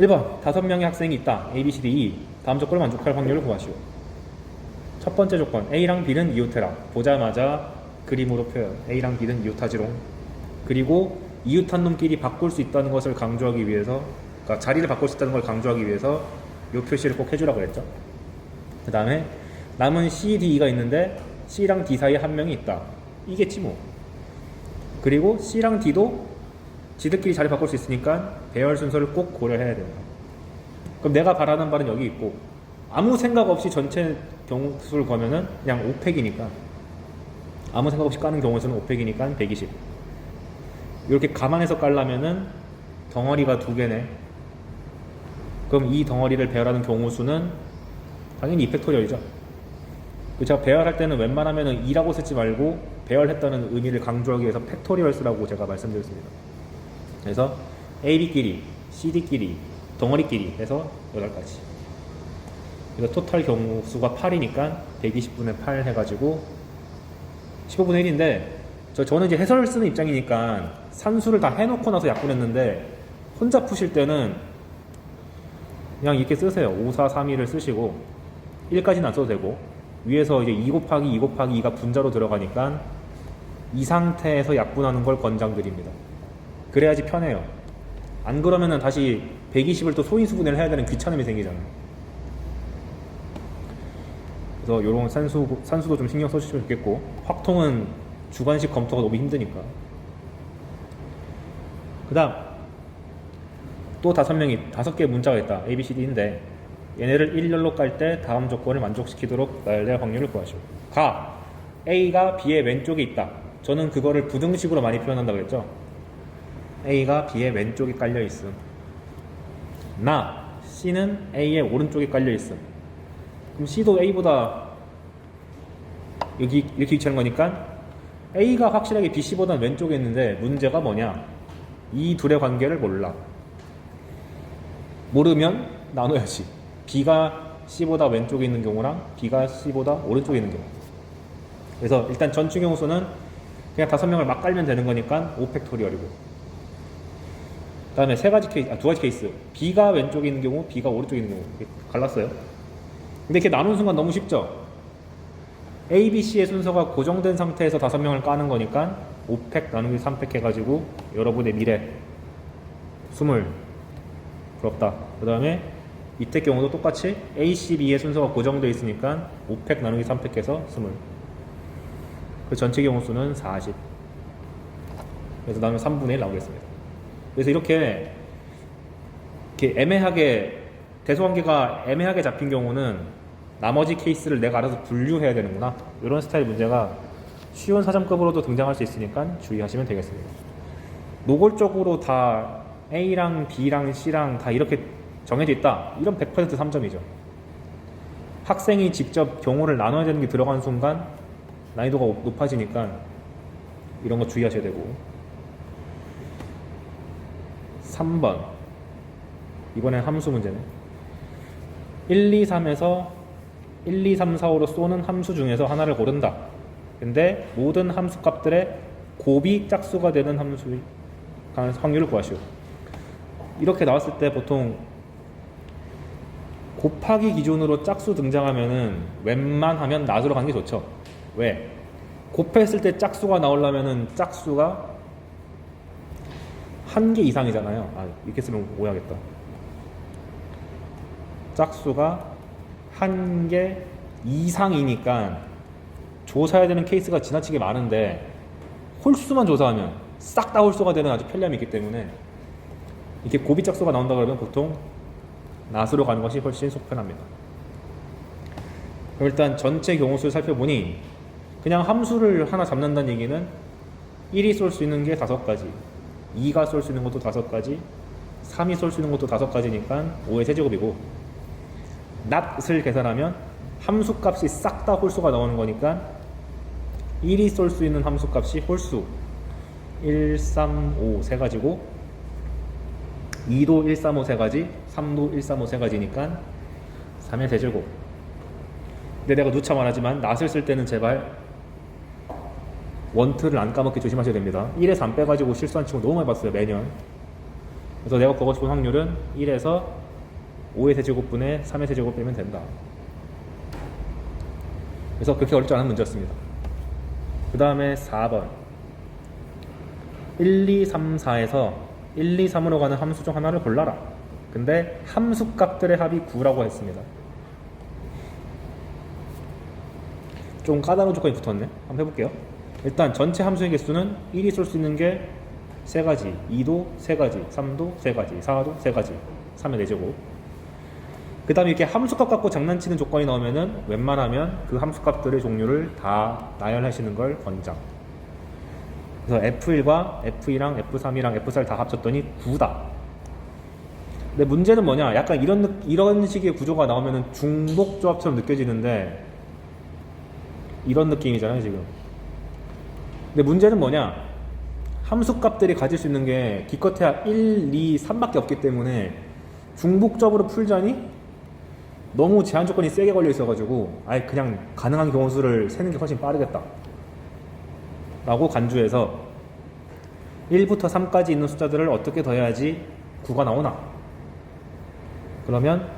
1번 5명의 학생이 있다. A, B, C, D, E. 다음 조건을 만족할 확률을 구하시오. 첫 번째 조건 A랑 B는 이웃해라. 보자마자 그림으로 표현. A랑 B는 이웃하지롱. 그리고 이웃한 놈끼리 바꿀 수 있다는 것을 강조하기 위해서, 그러니까 자리를 바꿀 수 있다는 걸 강조하기 위해서 이 표시를 꼭 해주라고 그랬죠. 그 다음에 남은 C, D, E가 있는데 C랑 D 사이에 한 명이 있다. 이겠지 뭐. 그리고 C랑 D도 지들끼리 자리 바꿀 수 있으니까 배열 순서를 꼭 고려해야 된다. 그럼 내가 바라는 바는 여기 있고, 아무 생각 없이 전체 경우수를 거면은 그냥 5팩이니까, 아무 생각 없이 까는 경우수는 5팩이니까 120. 이렇게 감안해서 깔려면은 덩어리가 2개네. 그럼 이 덩어리를 배열하는 경우수는 당연히 2팩토리얼이죠. 제가 배열할 때는 웬만하면은 2라고 쓰지 말고 배열했다는 의미를 강조하기 위해서 팩토리얼 쓰라고 제가 말씀드렸습니다. 그래서 AB끼리, CD끼리, 덩어리끼리 해서 8가지. 그래서 토탈 경우수가 8이니까 120분의 8 해가지고 15분의 1인데, 저는 이제 해설을 쓰는 입장이니까 산수를 다 해놓고 나서 약분했는데, 혼자 푸실 때는 그냥 이렇게 쓰세요. 5, 4, 3, 2를 쓰시고 1까지는 안 써도 되고, 위에서 이제 2 곱하기 2 곱하기 2가 분자로 들어가니까 이 상태에서 약분하는 걸 권장드립니다. 그래야지 편해요. 안 그러면은 다시 120을 또 소인수분해를 해야 되는 귀찮음이 생기잖아요. 그래서 요런 산수도 좀 신경 써주시면 좋겠고, 확통은 주관식 검토가 너무 힘드니까. 그 다음 또 5개 문자가 있다. A, B, C, D인데 얘네를 일렬로 깔 때 다음 조건을 만족시키도록 나열될 확률을 구하시오. A가 B의 왼쪽에 있다. 저는 그거를 부등식으로 많이 표현한다고 했죠. A가 B의 왼쪽에 깔려 있음. C는 A의 오른쪽에 깔려 있음. 그럼 C도 A보다 여기 이렇게 위치하는 거니까 A가 확실하게 B, C보다는 왼쪽에 있는데, 문제가 뭐냐? 이 둘의 관계를 몰라. 모르면 나눠야지. B가 C보다 왼쪽에 있는 경우랑 B가 C보다 오른쪽에 있는 경우. 그래서 일단 전체 경우수는 그냥 5명을 막 깔면 되는 거니까 5팩토리얼이고, 그 다음에 2가지 케이스. B가 왼쪽에 있는 경우, B가 오른쪽에 있는 경우. 이렇게 갈랐어요. 근데 이렇게 나눈 순간 너무 쉽죠? A, B, C의 순서가 고정된 상태에서 5명을 까는 거니까 5팩 나누기 3팩 해가지고 여러분의 미래 20. 부럽다. 그 다음에 밑에 경우도 똑같이 A, C, B의 순서가 고정되어 있으니까 5팩 나누기 3팩 해서 20. 그 전체 경우수는 40. 그래서 나누면 3분의 1 나오겠습니다. 그래서 이렇게 애매하게, 대소관계가 애매하게 잡힌 경우는 나머지 케이스를 내가 알아서 분류해야 되는구나, 이런 스타일 문제가 쉬운 사점급으로도 등장할 수 있으니까 주의하시면 되겠습니다. 노골적으로 다 A랑 B랑 C랑 다 이렇게 정해져 있다, 이런 100% 3점이죠. 학생이 직접 경우를 나눠야 되는 게 들어간 순간 난이도가 높아지니까 이런 거 주의하셔야 되고. 3번 이번엔 함수 문제네. 1, 2, 3에서 1, 2, 3, 4, 5로 쏘는 함수 중에서 하나를 고른다. 근데 모든 함수 값들의 곱이 짝수가 되는 함수의 확률을 구하시오. 이렇게 나왔을 때 보통 곱하기 기준으로 짝수 등장하면은 웬만하면 낫으로 가는 게 좋죠. 왜? 곱했을 때 짝수가 나오려면은 짝수가 1개 이상이잖아요. 이렇게 쓰면 오해하겠다. 짝수가 1개 이상이니까 조사해야 되는 케이스가 지나치게 많은데, 홀수만 조사하면 싹 다 홀수가 되는 아주 편리함이 있기 때문에 이렇게 곱이 짝수가 나온다 그러면 보통 낫으로 가는 것이 훨씬 속 편합니다. 그럼 일단 전체 경우수를 살펴보니, 그냥 함수를 하나 잡는다는 얘기는 1이 쏠 수 있는 게 5가지, 2가 쏠 수 있는 것도 5가지, 3이 쏠 수 있는 것도 5가지니까 5의 세제곱이고, 낫을 계산하면 함수값이 싹 다 홀수가 나오는 거니까 1이 쏠 수 있는 함수값이 홀수 1, 3, 5 3가지고, 2도 1, 3, 5 3가지, 3도 1, 3, 5 3가지니까 3의 세제곱. 근데 내가 누차 말하지만 낫을 쓸 때는 제발 원트를 안 까먹게 조심하셔야 됩니다. 1에서 안 빼가지고 실수한 친구 너무 많이 봤어요, 매년. 그래서 내가 보고 싶은 확률은 1에서 5의 세제곱분의 3의 세제곱 빼면 된다. 그래서 그렇게 어렵지 않은 문제였습니다. 그 다음에 4번 1, 2, 3, 4에서 1, 2, 3으로 가는 함수 중 하나를 골라라. 근데 함수값들의 합이 9라고 했습니다. 좀 까다로운 조건이 붙었네. 한번 해볼게요. 일단 전체 함수의 개수는 1이 쏠 수 있는 게 3가지, 2도 3가지, 3도 3가지, 4도 3가지, 3의 4제곱. 그 다음에 이렇게 함수값 갖고 장난치는 조건이 나오면은 웬만하면 그 함수값들의 종류를 다 나열하시는 걸 권장. 그래서 F1과 F2랑 F3이랑 F4를 다 합쳤더니 9다. 근데 문제는 뭐냐? 약간 이런 식의 구조가 나오면은 중복조합처럼 느껴지는데 이런 느낌이잖아요, 지금. 근데 문제는 뭐냐? 함수값들이 가질 수 있는 게 기껏해야 1, 2, 3밖에 없기 때문에 중복조합으로 풀자니 너무 제한 조건이 세게 걸려 있어가지고 아예 그냥 가능한 경우수를 세는 게 훨씬 빠르겠다 라고 간주해서 1부터 3까지 있는 숫자들을 어떻게 더해야지 9가 나오나. 그러면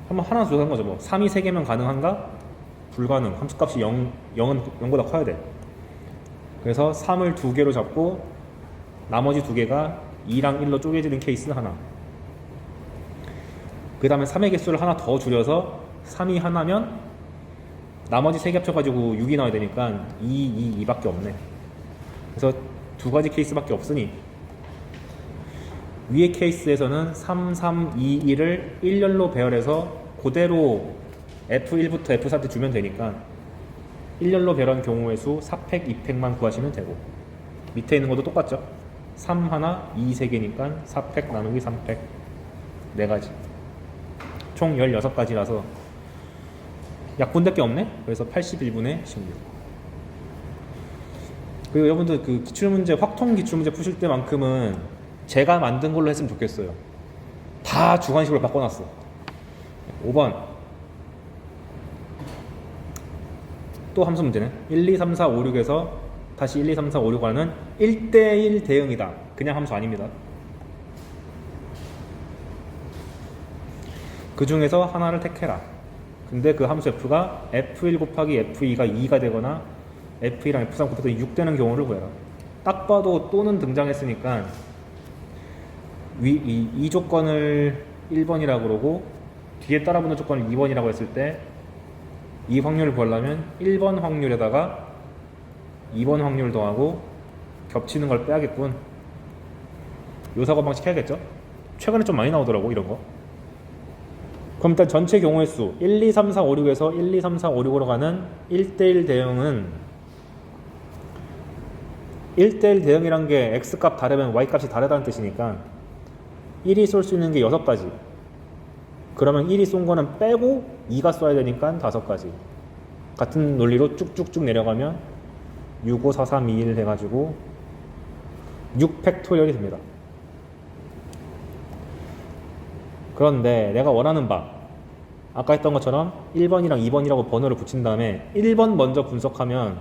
한번 하나 조사한 거죠. 뭐 3이 3개면 가능한가? 불가능. 함수값이 0은 0보다 커야 돼. 그래서 3을 2개로 잡고 나머지 2개가 2랑 1로 쪼개지는 케이스 하나. 그 다음에 3의 개수를 하나 더 줄여서 3이 하나면 나머지 3개 합쳐가지고 6이 나와야 되니까 2, 2, 2밖에 없네. 그래서 2가지 케이스밖에 없으니 위의 케이스에서는 3, 3, 2, 1을 1열로 배열해서 그대로 F1부터 F4한테 주면 되니까 1열로 배열한 경우의 수 4팩, 2팩만 구하시면 되고 밑에 있는 것도 똑같죠. 3 하나, 2 3개니까 4팩 나누기 3팩 4가지 총 16가지라서 약분될 게 없네? 그래서 81분의 16. 그리고 여러분들 그 기출문제, 확통 기출문제 푸실 때만큼은 제가 만든 걸로 했으면 좋겠어요. 다 주관식으로 바꿔놨어. 5번 또 함수 문제네. 1, 2, 3, 4, 5, 6에서 다시 1, 2, 3, 4, 5, 6 하는 1대1 대응이다. 그냥 함수 아닙니다. 그 중에서 하나를 택해라. 근데 그 함수 f가 f1 곱하기 f2가 2가 되거나 f2랑 f3 곱해서 6 되는 경우를 구해라. 딱 봐도 또는 등장했으니까 이 조건을 1번이라고 그러고 뒤에 따라붙는 조건을 2번이라고 했을 때 이 확률을 구하려면 1번 확률에다가 2번 확률 더하고 겹치는 걸 빼야겠군. 요 사고 방식 해야겠죠? 최근에 좀 많이 나오더라고 이런 거. 그럼 일단 전체 경우의 수 1, 2, 3, 4, 5, 6에서 1, 2, 3, 4, 5, 6으로 가는 1대1 대응은 1대1 대응이란 게 x값 다르면 y값이 다르다는 뜻이니까 1이 쏠 수 있는 게 6가지. 그러면 1이 쏜 거는 빼고 2가 쏴야 되니까 5가지. 같은 논리로 쭉쭉쭉 내려가면 6, 5, 4, 3, 2, 1 해가지고 6팩토리얼이 됩니다. 그런데 내가 원하는 바 아까 했던 것처럼 1번이랑 2번이라고 번호를 붙인 다음에 1번 먼저 분석하면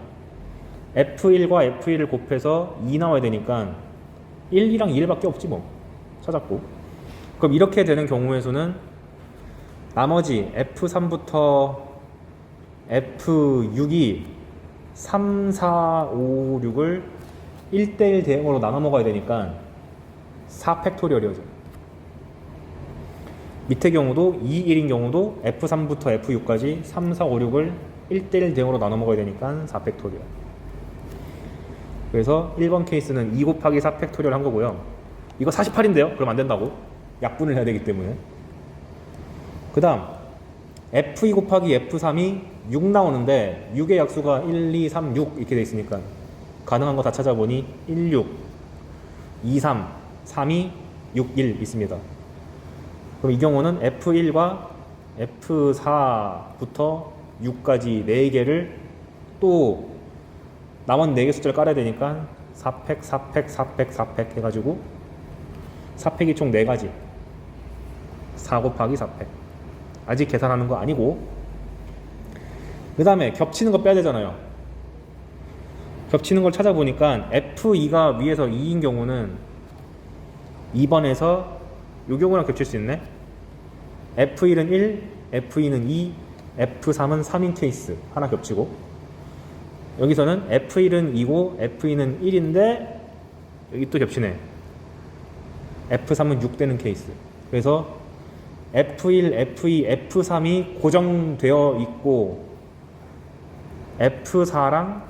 F1과 F1을 곱해서 2 나와야 되니까 1, 2랑 2밖에 없지 뭐. 찾았고. 그럼 이렇게 되는 경우의 수는 나머지 F3부터 F6이 3, 4, 5, 6을 1대1 대응으로 나눠 먹어야 되니까 4팩토리얼이어져. 밑에 경우도 2, 1인 경우도 F3부터 F6까지 3, 4, 5, 6을 1대1 대응으로 나눠 먹어야 되니까 4팩토리얼. 그래서 1번 케이스는 2 곱하기 4팩토리얼 한 거고요. 이거 48인데요? 그럼 안 된다고. 약분을 해야 되기 때문에. 그 다음 F2 곱하기 F3이 6 나오는데 6의 약수가 1, 2, 3, 6 이렇게 돼 있으니까 가능한 거 다 찾아보니 1, 6, 2, 3, 3, 2, 6, 1 있습니다. 그럼 이 경우는 F1과 F4부터 6까지 4개를 또 남은 4개 숫자를 깔아야 되니까 4팩, 4팩, 4팩, 4팩 해가지고 4팩이 총 4가지. 4 곱하기 4팩. 아직 계산하는 거 아니고. 그 다음에 겹치는 거 빼야 되잖아요. 겹치는 걸 찾아보니까 F2가 위에서 2인 경우는 2번에서 요 경우랑 겹칠 수 있네. F1은 1, F2는 2, F3은 3인 케이스 하나 겹치고, 여기서는 F1은 2고 F2는 1인데 여기 또 겹치네. F3은 6 되는 케이스. 그래서 F1, F2, F3이 고정되어 있고 F4랑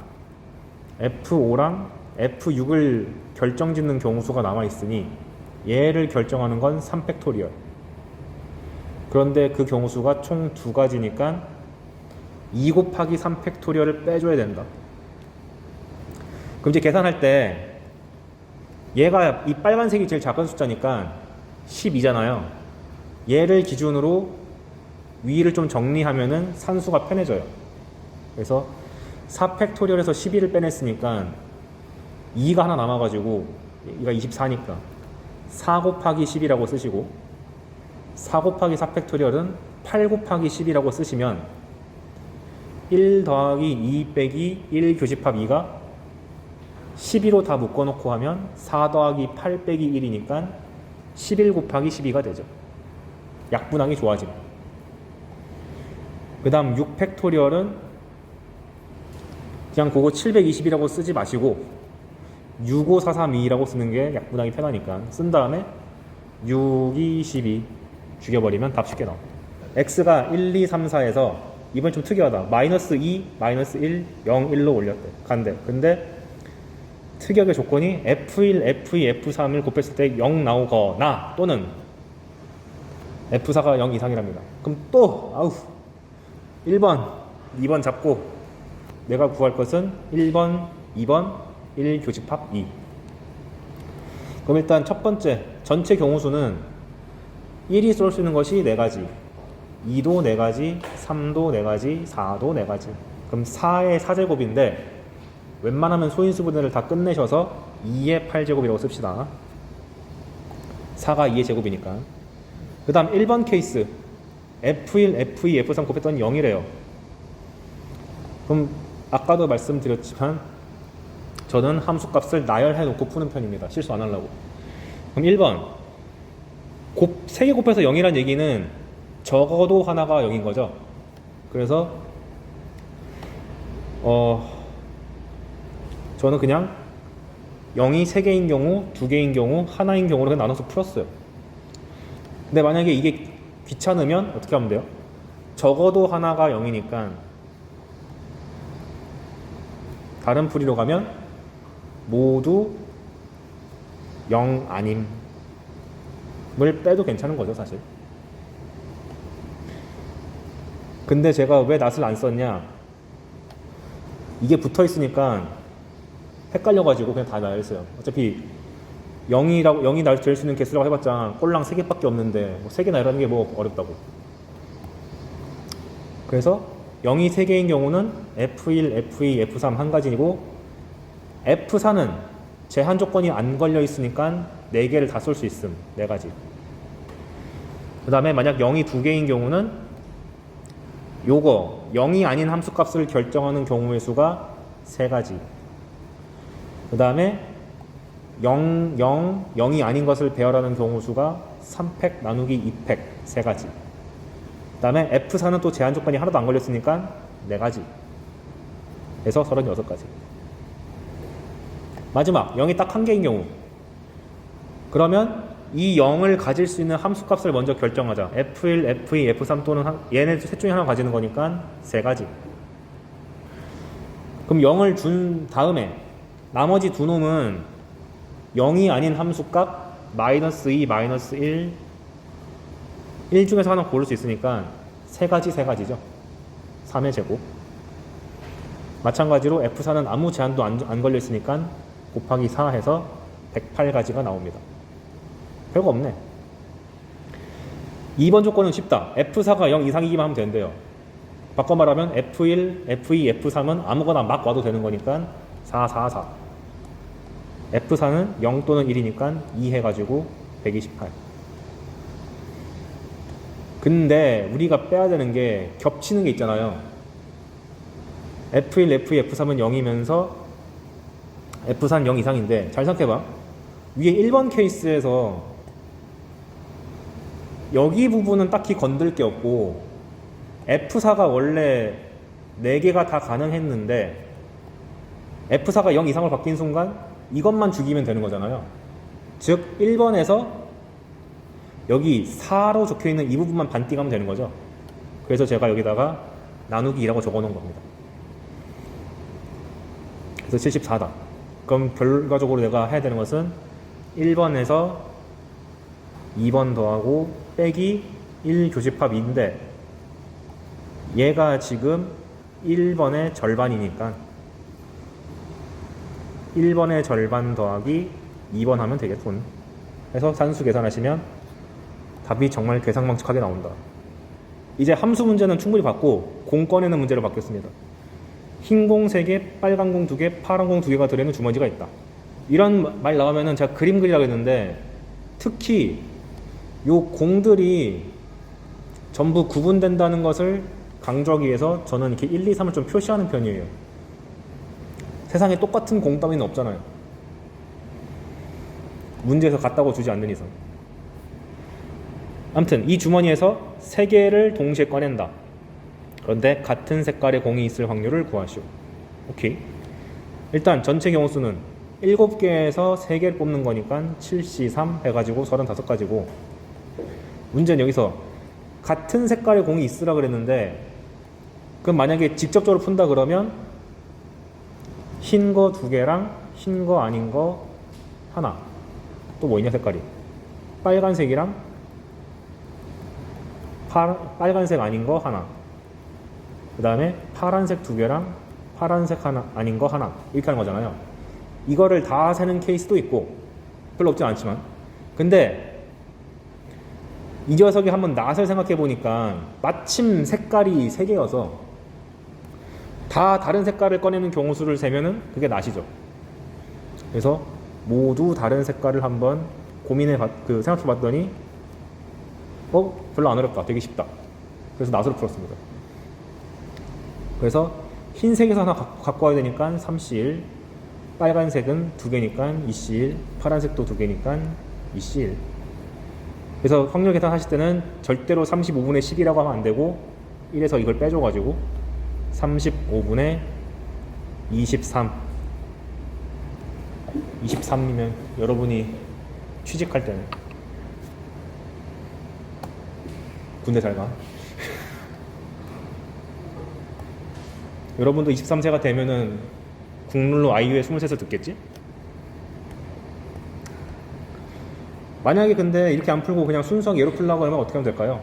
F5랑 F6을 결정짓는 경우수가 남아있으니 얘를 결정하는 건 3팩토리얼. 그런데 그 경우수가 총 2가지니까 2 곱하기 3팩토리얼을 빼줘야 된다. 그럼 이제 계산할 때 얘가 이 빨간색이 제일 작은 숫자니까 12잖아요. 얘를 기준으로 위를 좀 정리하면은 산수가 편해져요. 그래서 4팩토리얼에서 12를 빼냈으니까 2가 하나 남아가지고 얘가 24니까 4 곱하기 10이라고 쓰시고, 4 곱하기 4팩토리얼은 8 곱하기 10이라고 쓰시면 1 더하기 2 빼기 1 교집합 2가 12로 다 묶어놓고 하면 4 더하기 8 빼기 1이니까 11 곱하기 12가 되죠. 약분하기 좋아지면. 그 다음 6팩토리얼은 그냥 그거 720이라고 쓰지 마시고 65432라고 쓰는 게 약분하기 편하니까 쓴 다음에 6, 2, 12 죽여버리면 답 쉽게 나옵니다. x가 1, 2, 3, 4에서 이번 좀 특이하다. 마이너스 2, 마이너스 1, 0, 1로 올렸대. 간대. 근데 특이하게 조건이 F1, F2, F3을 곱했을 때 0 나오거나 또는 F4가 0 이상이랍니다. 그럼 또 1번, 2번 잡고 내가 구할 것은 1번, 2번, 1 교집합 2. 그럼 일단 첫 번째 전체 경우수는 1이 쏠 수 있는 것이 4가지, 2도 4가지, 3도 4가지, 4도 4가지. 그럼 4의 4제곱인데 웬만하면 소인수 분해를 다 끝내셔서 2의 8제곱이라고 씁시다. 4가 2의 제곱이니까. 그 다음 1번 케이스 F1, F2, F3 곱했더니 0이래요. 그럼 아까도 말씀드렸지만 저는 함수값을 나열해 놓고 푸는 편입니다. 실수 안 하려고. 그럼 1번 3개 곱해서 0이란 얘기는 적어도 하나가 0인 거죠. 그래서 저는 그냥 0이 3개인 경우, 2개인 경우, 하나인 경우로 그냥 나눠서 풀었어요. 근데 만약에 이게 귀찮으면 어떻게 하면 돼요? 적어도 하나가 0이니까 다른 풀이로 가면 모두 0 아님을 빼도 괜찮은 거죠, 사실. 근데 제가 왜 낫을 안 썼냐? 이게 붙어 있으니까 헷갈려가지고 그냥 다 나열했어요. 어차피 0이 될 수 있는 개수라고 해봤자 꼴랑 3개밖에 없는데 뭐 3개 나열하는 게 뭐 어렵다고. 그래서 0이 3개인 경우는 F1, F2, F3 한 가지이고 F4는 제한 조건이 안 걸려 있으니까 4개를 다 쏠 수 있음. 4가지. 그 다음에 만약 0이 2개인 경우는 요거 0이 아닌 함수값을 결정하는 경우의 수가 3가지. 그 다음에 0이 아닌 것을 배열하는 경우 수가 3팩 나누기 2팩 3가지. 그 다음에 F4는 또 제한 조건이 하나도 안 걸렸으니까 4가지. 해서 36가지. 마지막 0이 딱 한 개인 경우. 그러면 이 0을 가질 수 있는 함수값을 먼저 결정하자. F1, F2, F3 또는 얘네 셋 중에 하나 가지는 거니까 3가지. 그럼 0을 준 다음에 나머지 두 놈은 0이 아닌 함수값 마이너스 2, 마이너스 1 중에서 하나 고를 수 있으니까 3가지죠. 3의 제곱. 마찬가지로 F4는 아무 제한도 안 걸려 있으니까 곱하기 4 해서 108가지가 나옵니다. 별거 없네. 2번 조건은 쉽다. F4가 0 이상이기만 하면 된대요. 바꿔 말하면 F1, F2, F3은 아무거나 막 와도 되는 거니까 4, 4, 4. F4는 0 또는 1이니까 2 해가지고 128. 근데 우리가 빼야 되는 게 겹치는 게 있잖아요. F1, F2, F3은 0이면서 F4는 0 이상인데 잘 생각해봐. 위에 1번 케이스에서 여기 부분은 딱히 건들 게 없고 F4가 원래 4개가 다 가능했는데 F4가 0 이상을 바뀐 순간 이것만 죽이면 되는 거잖아요. 즉 1번에서 여기 4로 적혀있는 이 부분만 반띵하면 되는 거죠. 그래서 제가 여기다가 나누기 2라고 적어놓은 겁니다. 그래서 74다. 그럼 결과적으로 내가 해야 되는 것은 1번에서 2번 더하고 빼기 1 교집합인데 얘가 지금 1번의 절반이니까 1번의 절반 더하기 2번 하면 되겠군. 그래서 산수 계산하시면 답이 정말 괴상망측하게 나온다. 이제 함수 문제는 충분히 받고 공 꺼내는 문제로 바뀌었습니다. 흰 공 3개, 빨간 공 2개, 파란 공 2개가 들어있는 주머니가 있다. 이런 말 나오면은 제가 그림 그리라고 했는데 특히 요 공들이 전부 구분된다는 것을 강조하기 위해서 저는 이렇게 1, 2, 3을 좀 표시하는 편이에요. 세상에 똑같은 공 따위는 없잖아요. 문제에서 같다고 주지 않는 이상. 아무튼 이 주머니에서 3개를 동시에 꺼낸다. 그런데 같은 색깔의 공이 있을 확률을 구하시오. 오케이. 일단 전체 경우수는 7개에서 3개를 뽑는 거니까 7C3 해가지고 35가지고 문제는 여기서 같은 색깔의 공이 있으라 그랬는데 그럼 만약에 직접적으로 푼다 그러면 흰 거 2개랑 흰 거 아닌 거 하나, 또 뭐 있냐 색깔이, 빨간색이랑 빨간색 아닌 거 하나, 그 다음에 파란색 2개랑 파란색 하나 아닌 거 하나, 이렇게 하는 거잖아요. 이거를 다 세는 케이스도 있고 별로 없진 않지만, 근데 이 녀석이 한번 낫을 생각해 보니까 마침 색깔이 3개여서 다 다른 색깔을 꺼내는 경우수를 세면은 그게 낫이죠. 그래서 모두 다른 색깔을 한번 생각해 봤더니 별로 안 어렵다, 되게 쉽다. 그래서 낫으로 풀었습니다. 그래서 흰색에서 하나 갖고 와야 되니까 3C1, 빨간색은 2개니까 2C1, 파란색도 2개니까 2C1. 그래서 확률 계산 하실 때는 절대로 35분의 10이라고 하면 안 되고 1에서 이걸 빼줘가지고 35분의 23. 23이면 여러분이 취직할 때는 군대 잘 가. 여러분도 23세가 되면은 국룰로 아이유의 23을 듣겠지? 만약에 근데 이렇게 안 풀고 그냥 순수하게 얘로 풀려고 하면 어떻게 하면 될까요?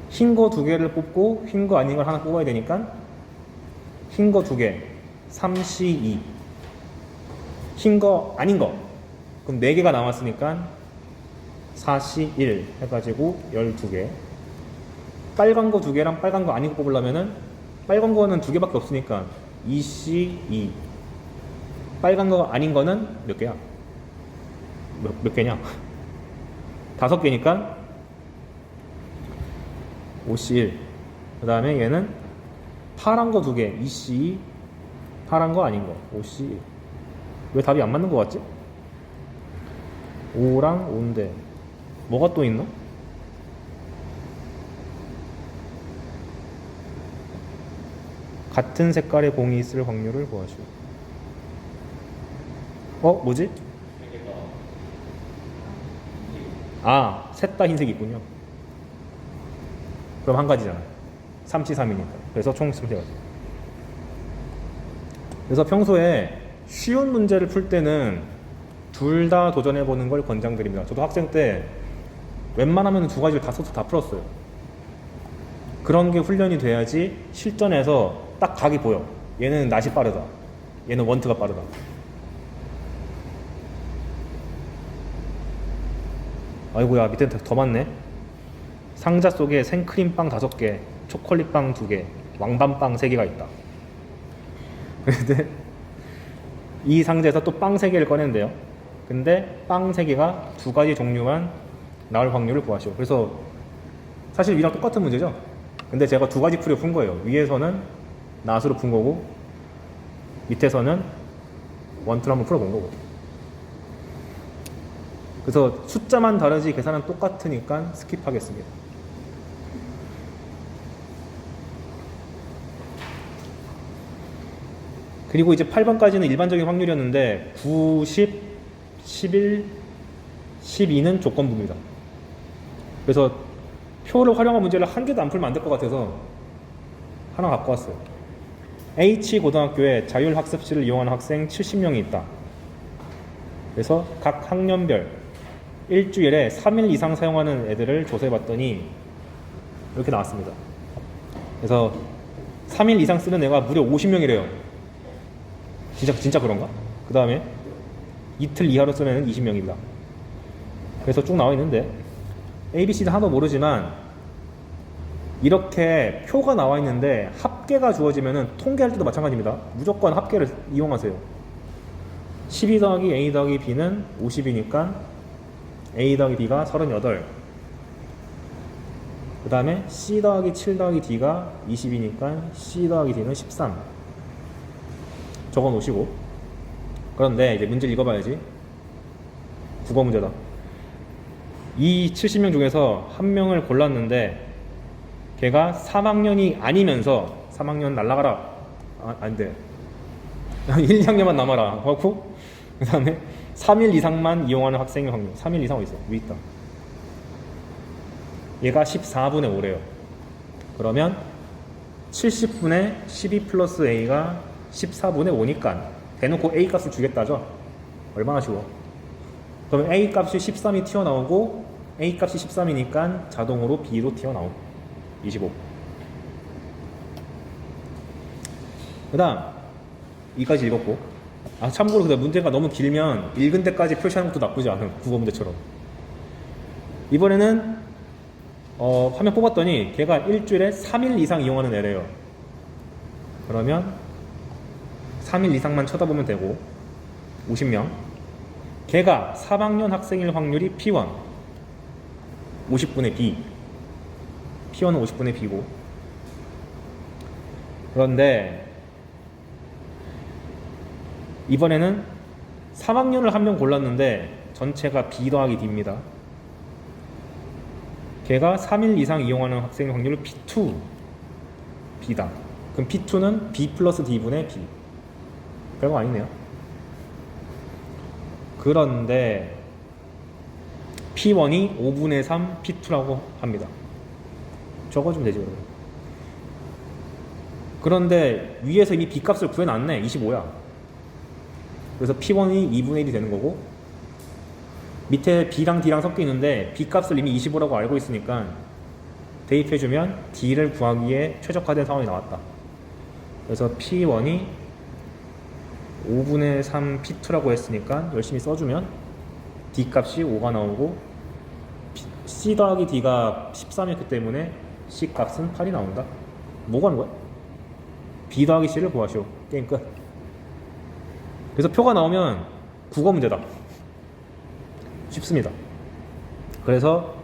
흰 거 2개를 뽑고 흰 거 아닌 걸 하나 뽑아야 되니까 흰 거 2개 3C2, 흰 거 아닌 거 그럼 4개가 남았으니까 4C1 해가지고 12개. 빨간 거 2개랑 빨간 거 아닌 거 뽑으려면은 빨간 거는 2개밖에 없으니까 2C2, 빨간 거 아닌 거는 몇 개야? 몇 개냐? 5개니까 5C1. 그 다음에 얘는 파란 거 2개 2C2, 파란 거 아닌 거 5C1. 왜 답이 안 맞는 거 같지? 5랑 5인데 뭐가 또 있나? 같은 색깔의 공이 있을 확률을 구하시오. 뭐지? 셋 다 흰색이 있군요. 그럼 한 가지잖아. 3C3이니까. 그래서 총 3개가지. 그래서 평소에 쉬운 문제를 풀 때는 둘 다 도전해보는 걸 권장드립니다. 저도 학생 때 웬만하면 2가지를 다 써서 다 풀었어요. 그런 게 훈련이 돼야지 실전에서 딱 각이 보여. 얘는 낫이 빠르다, 얘는 원트가 빠르다. 아이고야, 밑에 더 많네. 상자 속에 생크림빵 5개, 초콜릿빵 2개, 왕밤빵 3개가 있다. 근데 이 상자에서 또 빵 3개를 꺼낸대요. 근데 빵 3개가 2가지 종류만 나올 확률을 구하시오. 그래서 사실 이랑 똑같은 문제죠. 근데 제가 2가지 풀이로 푼 거예요. 위에서는 낫으로 푼 거고 밑에서는 원투로 한번 풀어본 거고. 그래서 숫자만 다르지 계산은 똑같으니까 스킵하겠습니다. 그리고 이제 8번까지는 일반적인 확률이었는데 9, 10, 11, 12는 조건부입니다. 그래서 표를 활용한 문제를 한 개도 안 풀면 안 될 것 같아서 하나 갖고 왔어요. H 고등학교에 자율학습실을 이용하는 학생 70명이 있다. 그래서 각 학년별 일주일에 3일 이상 사용하는 애들을 조사해봤더니 이렇게 나왔습니다. 그래서 3일 이상 쓰는 애가 무려 50명이래요. 진짜 그런가? 그 다음에 이틀 이하로 쓰는 애는 20명입니다. 그래서 쭉 나와 있는데 ABC도 하나도 모르지만 이렇게 표가 나와 있는데 합계가 주어지면 통계할 때도 마찬가지입니다. 무조건 합계를 이용하세요. 12 더하기 A 더하기 B는 50이니까 A 더하기 B가 38. 그 다음에 C 더하기 7 더하기 D가 20이니까 C 더하기 D는 13. 적어 놓으시고. 그런데 이제 문제를 읽어봐야지. 국어 문제다. 이 70명 중에서 한 명을 골랐는데 걔가 3학년이 아니면서 3학년 날라가라. 안 돼. 1, 2학년만 남아라. 하고 그 다음에 3일 이상만 이용하는 학생의 확률. 3일 이상 어디 있어? 위에 있다. 얘가 14분의 5래요. 그러면 70분의 12 플러스 A가 14분의 5니까 대놓고 A 값을 주겠다죠? 얼마나 쉬워. 그러면 A 값이 13이 튀어나오고 A 값이 13이니까 자동으로 B로 튀어나오고 25. 그 다음 이까지 읽었고, 참고로 근데 문제가 너무 길면 읽은 데까지 표시하는 것도 나쁘지 않은 국어 문제처럼. 이번에는 화면 뽑았더니 걔가 일주일에 3일 이상 이용하는 애래요. 그러면 3일 이상만 쳐다보면 되고 50명. 걔가 3학년 학생일 확률이 P1 50분의 B. P1은 50분의 B고. 그런데 이번에는 3학년을 한 명 골랐는데 전체가 B 더하기 D입니다. 걔가 3일 이상 이용하는 학생의 확률은 P2 B다. 그럼 P2는 B 플러스 D분의 B. 별거 아니네요. 그런데 P1이 5분의 3 P2라고 합니다. 적어주면 되지 그러면. 그런데 위에서 이미 B 값을 구해놨네. 25야. 그래서 P1이 2분의 1이 되는 거고, 밑에 B랑 D랑 섞여 있는데 B 값을 이미 25라고 알고 있으니까 대입해주면 D를 구하기에 최적화된 상황이 나왔다. 그래서 P1이 5분의 3 P2라고 했으니까 열심히 써주면 D 값이 5가 나오고 C 더하기 D가 13이었기 때문에 C 값은 8이 나온다. 뭐가 하는 거야? B 더하기 C를 구하시오. 게임 끝. 그래서 표가 나오면 국어 문제다. 쉽습니다. 그래서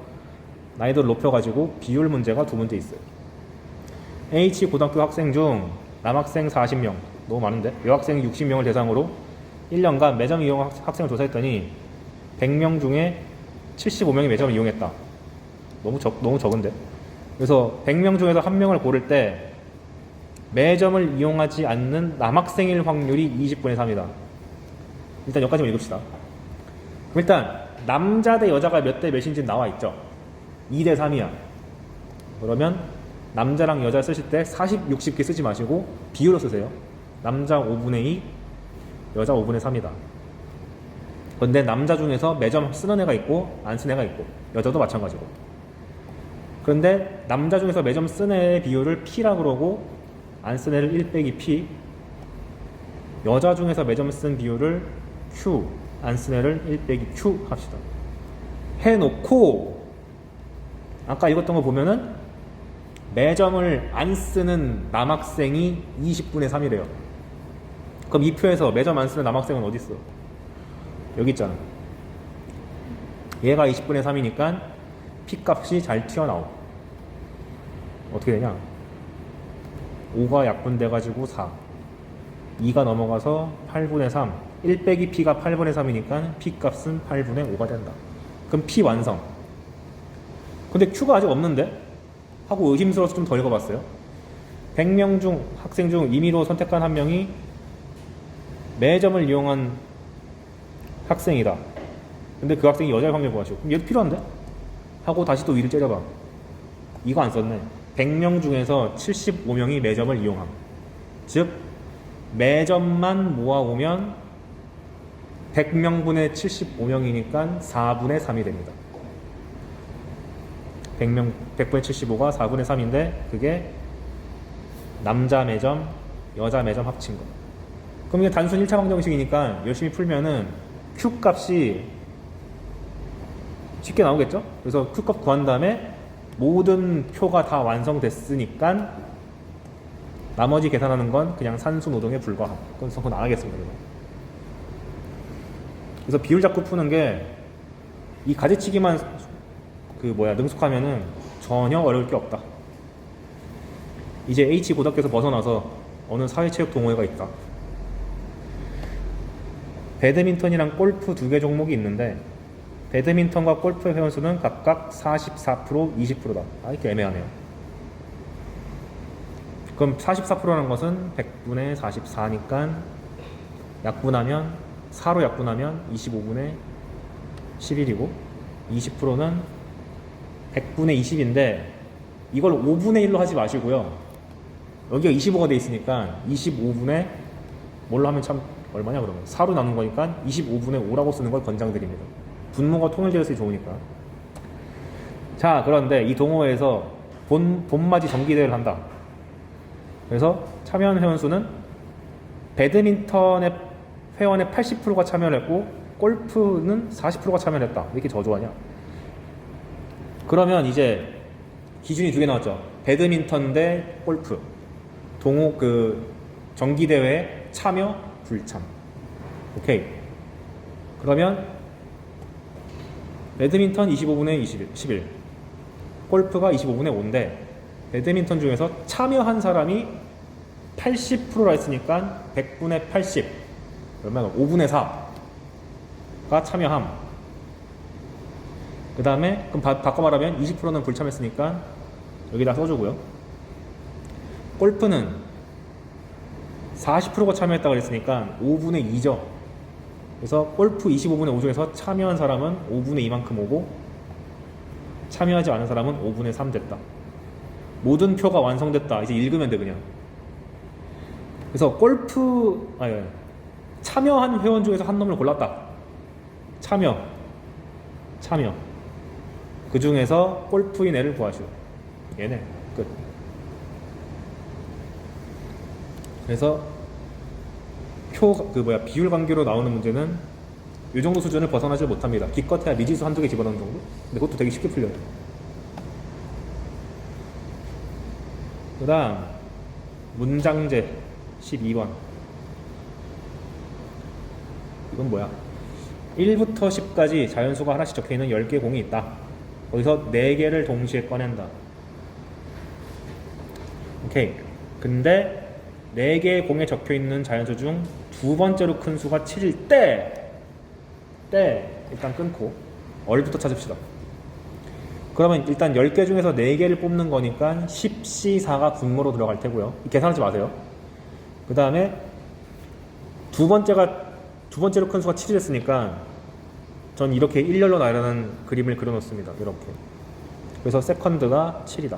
난이도를 높여가지고 비율 문제가 두 문제 있어요. H 고등학교 학생 중 남학생 40명, 너무 많은데? 여학생 60명을 대상으로 1년간 매점 이용 학생을 조사했더니 100명 중에 75명이 매점을 이용했다. 너무 적은데? 그래서 100명 중에서 한 명을 고를 때 매점을 이용하지 않는 남학생일 확률이 20분의 3이다. 일단 여기까지만 읽읍시다. 그럼 일단 남자 대 여자가 몇 대 몇인지 나와 있죠. 2대 3이야. 그러면 남자랑 여자 쓰실 때 40, 60개 쓰지 마시고 비율로 쓰세요. 남자 5분의 2, 여자 5분의 3이다. 그런데 남자 중에서 매점 쓰는 애가 있고 안 쓰는 애가 있고, 여자도 마찬가지고. 그런데 남자 중에서 매점 쓰는 애의 비율을 P라고 그러고 안 쓰는 애를 1 빼기 P, 여자 중에서 매점 쓴 비율을 Q, 안 쓰는 애를 1 빼기 Q 합시다. 해놓고 아까 읽었던 거 보면은 매점을 안 쓰는 남학생이 20분의 3이래요. 그럼 이 표에서 매점 안 쓰는 남학생은 어디 있어? 여기 있잖아. 얘가 20분의 3이니까 P값이 잘 튀어나오고. 어떻게 되냐? 5가 약분돼가지고 4, 2가 넘어가서 8분의 3, 1 빼기 P가 8분의 3이니까 P값은 8분의 5가 된다. 그럼 P 완성. 근데 Q가 아직 없는데? 하고 의심스러워서 좀 더 읽어봤어요. 100명 중 학생 중 임의로 선택한 한 명이 매점을 이용한 학생이다. 근데 그 학생이 여자일 확률 구하시오. 그럼 얘도 필요한데? 하고 다시 또 위를 째려봐. 이거 안 썼네. 100명 중에서 75명이 매점을 이용함. 즉 매점만 모아오면 100명분의 75명이니까 4분의 3이 됩니다. 100분의 75가 4분의 3인데 그게 남자 매점, 여자 매점 합친 거. 그럼 이게 단순 1차 방정식이니까 열심히 풀면은 Q 값이 쉽게 나오겠죠? 그래서 Q 값 구한 다음에 모든 표가 다 완성됐으니까 나머지 계산하는 건 그냥 산수 노동에 불과함. 그건 안 하겠습니다. 그래서 비율 잡고 푸는 게 이 가지치기만 능숙하면은 전혀 어려울 게 없다. 이제 H 고등학교에서 벗어나서 어느 사회체육 동호회가 있다. 배드민턴이랑 골프 두 개 종목이 있는데 배드민턴과 골프의 회원수는 각각 44%, 20%다. 이렇게 애매하네요. 그럼 44%라는 것은 100분의 44니까 약분하면 4로 약분하면 25분의 11이고 20%는 100분의 20인데 이걸 5분의 1로 하지 마시고요. 여기가 25가 돼 있으니까 25분의 뭘로 하면 참 얼마냐 그러면 4로 나눈 거니까 25분의 5라고 쓰는 걸 권장드립니다. 분모가 통일되어서 좋으니까. 자, 그런데 이 동호회에서 봄맞이 정기대회를 한다. 그래서 참여한 회원수는 배드민턴의 회원의 80%가 참여를 했고 골프는 40%가 참여를 했다. 왜 이렇게 저조하냐? 그러면 이제 기준이 두 개 나왔죠. 배드민턴 대 골프. 정기대회 참여, 불참. 오케이. 그러면 배드민턴 25분의 11, 골프가 25분의 5인데 배드민턴 중에서 참여한 사람이 80%라 했으니까 100분의 80 그러면 5분의 4가 참여함. 그 다음에 그럼 바꿔 말하면 20%는 불참했으니까 여기다 써주고요. 골프는 40%가 참여했다고 그랬으니까 5분의 2죠. 그래서 골프 25분의 5 중에서 참여한 사람은 5분의 2만큼 오고 참여하지 않은 사람은 5분의 3 됐다. 모든 표가 완성됐다. 이제 읽으면 돼 그냥. 그래서 참여한 회원 중에서 한 놈을 골랐다. 참여. 그 중에서 골프인 애를 구하시오. 얘네 끝. 그래서 비율 관계로 나오는 문제는 이 정도 수준을 벗어나지 못합니다. 기껏해야 미지수 한두 개 집어넣는 정도? 근데 그것도 되게 쉽게 풀려요. 그 다음 문장제 12번. 이건 뭐야? 1부터 10까지 자연수가 하나씩 적혀있는 10개 공이 있다. 거기서 4개를 동시에 꺼낸다. 오케이. 근데 4개의 공에 적혀있는 자연수 중 두 번째로 큰 수가 7일 때 일단 끊고 얼부터 찾읍시다. 그러면 일단 10개 중에서 4개를 뽑는 거니까 10C4가 분모로 들어갈 테고요. 계산하지 마세요. 그 다음에 두 번째로 큰 수가 7이 됐으니까 전 이렇게 일렬로 나열하는 그림을 그려놓습니다. 이렇게. 그래서 세컨드가 7이다.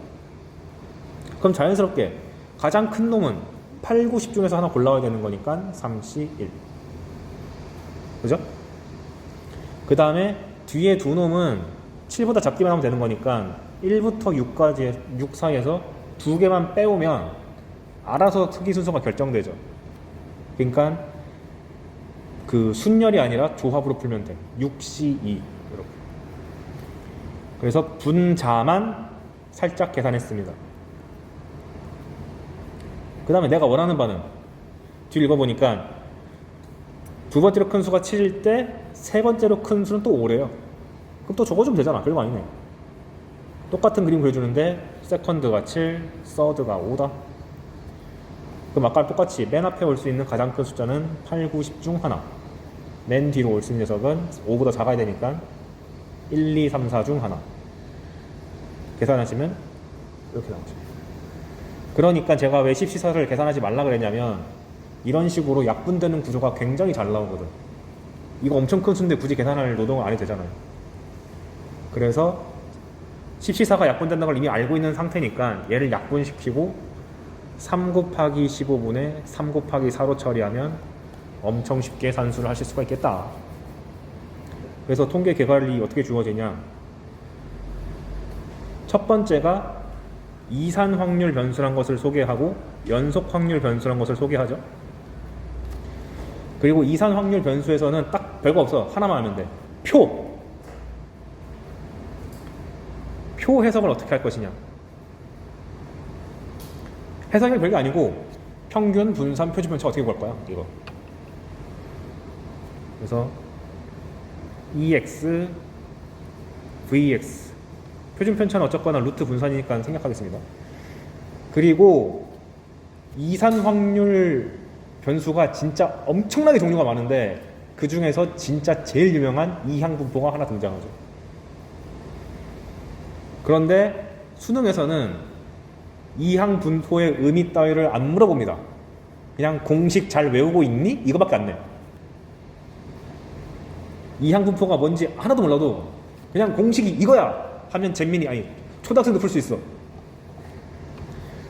그럼 자연스럽게 가장 큰 놈은 8, 9, 10 중에서 하나 골라야 되는 거니까 3C1. 그죠? 그 다음에 뒤에 두 놈은 7보다 작기만 하면 되는 거니까 1부터 6 사이에서 2개만 빼오면 알아서 크기 순서가 결정되죠. 그러니까 그 순열이 아니라 조합으로 풀면 돼. 6C2 이렇게. 그래서 분자만 살짝 계산했습니다. 그 다음에 내가 원하는 바는 뒤를 읽어보니까 두 번째로 큰 수가 7일 때 세 번째로 큰 수는 또 5래요. 그럼 또 적어주면 되잖아. 별거 아니네. 똑같은 그림 그려주는데 세컨드가 7, 서드가 5다. 그럼 아까랑 똑같이 맨 앞에 올 수 있는 가장 큰 숫자는 8, 9, 10 중 하나. 맨 뒤로 올 수 있는 녀석은 5보다 작아야 되니까 1, 2, 3, 4 중 하나. 계산하시면 이렇게 나오죠. 그러니까 제가 왜 십시설을 계산하지 말라 그랬냐면 이런 식으로 약분되는 구조가 굉장히 잘 나오거든. 이거 엄청 큰 수인데 굳이 계산할 노동을 안 해도 되잖아요. 그래서 십시사가 약분된다는 걸 이미 알고 있는 상태니까 얘를 약분시키고 3 곱하기 15분의 3 곱하기 4로 처리하면 엄청 쉽게 산수를 하실 수가 있겠다. 그래서 통계 개괄이 어떻게 주어지냐. 첫 번째가 이산 확률 변수란 것을 소개하고 연속 확률 변수란 것을 소개하죠. 그리고 이산 확률 변수에서는 딱 별거 없어. 하나만 하면 돼. 표 해석을 어떻게 할 것이냐. 해석이 별게 아니고 평균, 분산, 표준편차 어떻게 구할 거야 이거. 그래서 EX, VX 표준편차는 어쨌거나 루트 분산이니까 생략하겠습니다. 그리고 이산 확률 변수가 진짜 엄청나게 종류가 많은데 그 중에서 진짜 제일 유명한 이항 분포가 하나 등장하죠. 그런데 수능에서는 이항 분포의 의미 따위를 안 물어봅니다. 그냥 공식 잘 외우고 있니? 이거밖에 안 내. 이항 분포가 뭔지 하나도 몰라도 그냥 공식이 이거야 하면 잼민이 아니 초등학생도 풀 수 있어.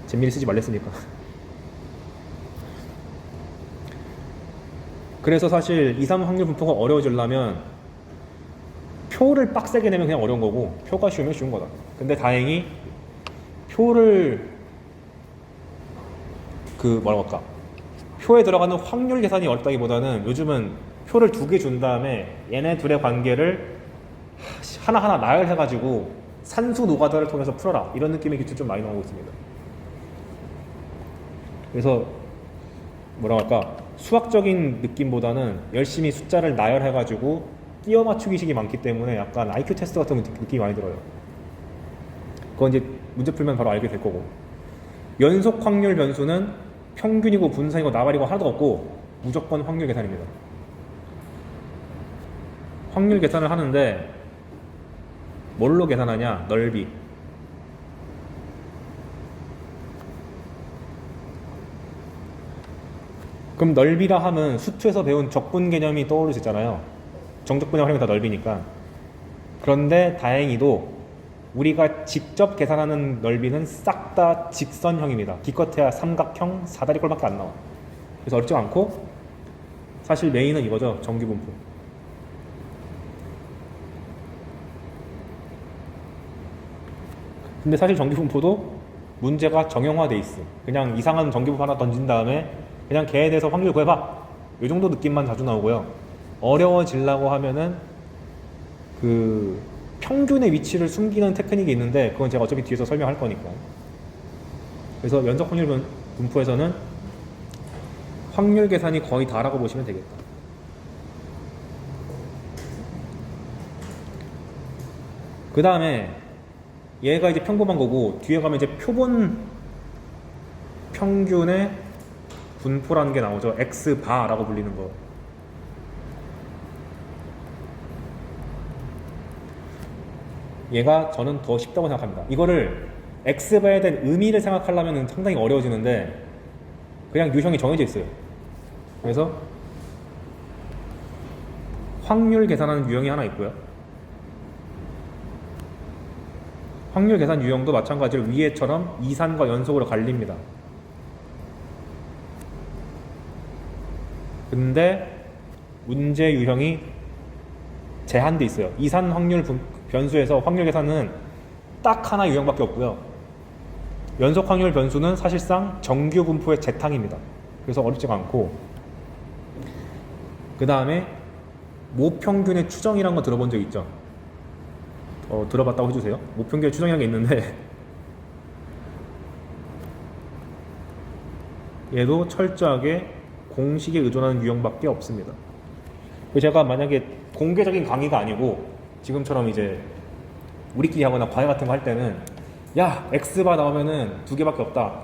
잼민이 쓰지 말랬으니까. 그래서 사실 2, 3 확률 분포가 어려워지려면 표를 빡세게 내면 그냥 어려운 거고 표가 쉬우면 쉬운 거다. 근데 다행히 표를 뭐라고 할까, 표에 들어가는 확률 계산이 어렵다기보다는 요즘은 표를 2개 준 다음에 얘네 둘의 관계를 하나하나 나열해가지고 산수 노가다를 통해서 풀어라 이런 느낌의 기출 좀 많이 나오고 있습니다. 그래서 뭐라고 할까, 수학적인 느낌보다는 열심히 숫자를 나열해가지고 끼워 맞추기식이 많기 때문에 약간 IQ 테스트 같은 느낌이 많이 들어요. 그건 이제 문제 풀면 바로 알게 될 거고. 연속 확률 변수는 평균이고 분산이고 나발이고 하나도 없고 무조건 확률 계산입니다. 확률 계산을 하는데 뭘로 계산하냐? 넓이. 그럼 넓이라 하면 수투에서 배운 적분 개념이 떠오를 수 있잖아요. 정적분의 활용이 다 넓이니까. 그런데 다행히도 우리가 직접 계산하는 넓이는 싹 다 직선형입니다. 기껏해야 삼각형, 사다리꼴밖에 안 나와. 그래서 어렵지 않고 사실 메인은 이거죠. 정규분포. 근데 사실 정규분포도 문제가 정형화돼 있어. 그냥 이상한 정규분포 하나 던진 다음에 그냥 걔에 대해서 확률 구해봐. 이 정도 느낌만 자주 나오고요. 어려워지려고 하면은 평균의 위치를 숨기는 테크닉이 있는데 그건 제가 어차피 뒤에서 설명할 거니까. 그래서 연속 확률 분포에서는 확률 계산이 거의 다라고 보시면 되겠다. 그 다음에 얘가 이제 평범한 거고 뒤에 가면 이제 표본 평균의 분포라는 게 나오죠. X바라고 불리는 거. 얘가 저는 더 쉽다고 생각합니다. 이거를 X바에 대한 의미를 생각하려면 상당히 어려워지는데 그냥 유형이 정해져 있어요. 그래서 확률 계산하는 유형이 하나 있고요. 확률 계산 유형도 마찬가지로 위에처럼 이산과 연속으로 갈립니다. 근데 문제 유형이 제한돼 있어요. 이산 확률 변수에서 확률 계산은 딱 하나 유형밖에 없고요. 연속 확률 변수는 사실상 정규 분포의 재탕입니다. 그래서 어렵지가 않고, 그 다음에 모평균의 추정이라는 거 들어본 적 있죠? 들어봤다고 해주세요. 모평균의 추정이라는 게 있는데 얘도 철저하게 공식에 의존하는 유형밖에 없습니다. 제가 만약에 공개적인 강의가 아니고 지금처럼 이제 우리끼리 하거나 과외 같은 거 할 때는 야, X바 나오면은 2개밖에 없다.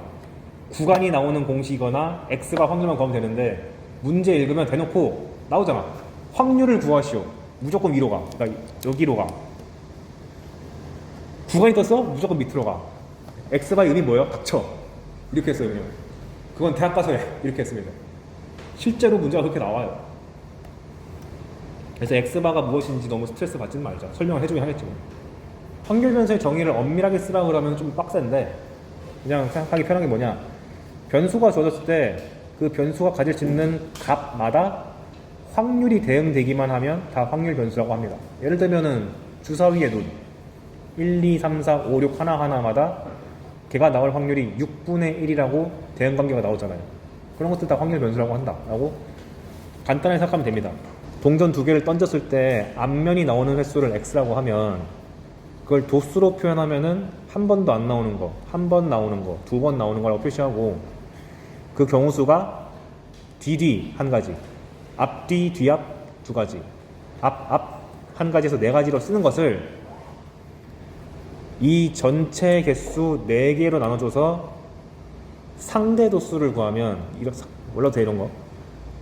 구간이 나오는 공식이거나 X바 확률만 구하면 되는데 문제 읽으면 대놓고 나오잖아. 확률을 구하시오. 무조건 위로 가. 그러니까 여기로 가. 구간이 떴어? 무조건 밑으로 가. x바의 의미 뭐예요? 닥쳐. 이렇게 했어요 그냥. 그건 대학 가서 해. 이렇게 했습니다. 실제로 문제가 그렇게 나와요. 그래서 x바가 무엇인지 너무 스트레스 받지는 말자. 설명을 해주긴 하겠지만. 확률 변수의 정의를 엄밀하게 쓰라 그러면 좀 빡센데 그냥 생각하기 편한 게 뭐냐, 변수가 주어졌을 때 그 변수가 가질 수 있는 값마다 확률이 대응되기만 하면 다 확률 변수라고 합니다. 예를 들면은 주사위의 눈 1, 2, 3, 4, 5, 6 하나하나마다 걔가 나올 확률이 6분의 1이라고 대응관계가 나오잖아요. 그런 것들 다 확률 변수라고 한다 라고 간단하게 생각하면 됩니다. 동전 두 개를 던졌을 때 앞면이 나오는 횟수를 x라고 하면 그걸 도수로 표현하면은 한 번도 안 나오는 거, 한 번 나오는 거, 두 번 나오는 거라고 표시하고, 그 경우수가 뒤 한 가지, 앞뒤 뒤앞 두 가지, 앞 한 가지에서 네 가지로 쓰는 것을 이 전체 개수 4개로 나눠줘서 상대 도수를 구하면 몰라도 돼. 이런 거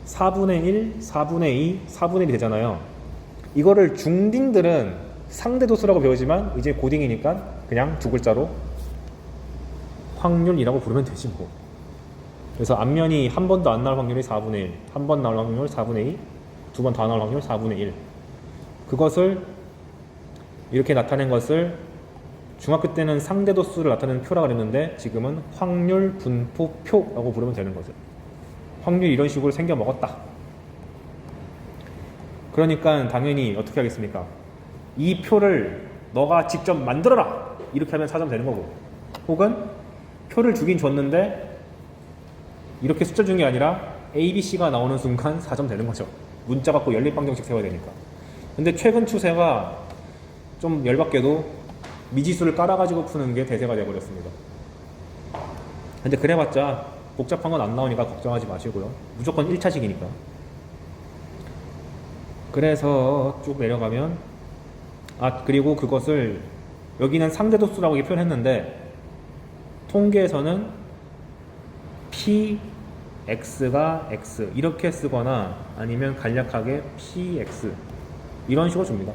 4분의 1, 4분의 2, 4분의 1이 되잖아요. 이거를 중딩들은 상대 도수라고 배우지만 이제 고딩이니까 그냥 두 글자로 확률이라고 부르면 되지 뭐. 그래서 앞면이 한 번도 안 나올 확률이 4분의 1, 한 번 나올 확률 4분의 2, 두 번 다 나올 확률 4분의 1. 그것을 이렇게 나타낸 것을 중학교 때는 상대도수를 나타내는 표라고 그랬는데 지금은 확률 분포표라고 부르면 되는 거죠. 확률이 이런 식으로 생겨 먹었다. 그러니까 당연히 어떻게 하겠습니까? 이 표를 너가 직접 만들어라! 이렇게 하면 4점 되는 거고, 혹은 표를 주긴 줬는데 이렇게 숫자 준 게 아니라 A, B, C가 나오는 순간 4점 되는 거죠. 문자 갖고 연립방정식 세워야 되니까. 근데 최근 추세가 좀 열받게도 미지수를 깔아가지고 푸는 게 대세가 되어버렸습니다. 근데 그래봤자 복잡한 건 안 나오니까 걱정하지 마시고요. 무조건 1차식이니까. 그래서 쭉 내려가면, 그리고 그것을 여기는 상대도수라고 표현했는데 통계에서는 px가 x 이렇게 쓰거나 아니면 간략하게 px 이런 식으로 줍니다.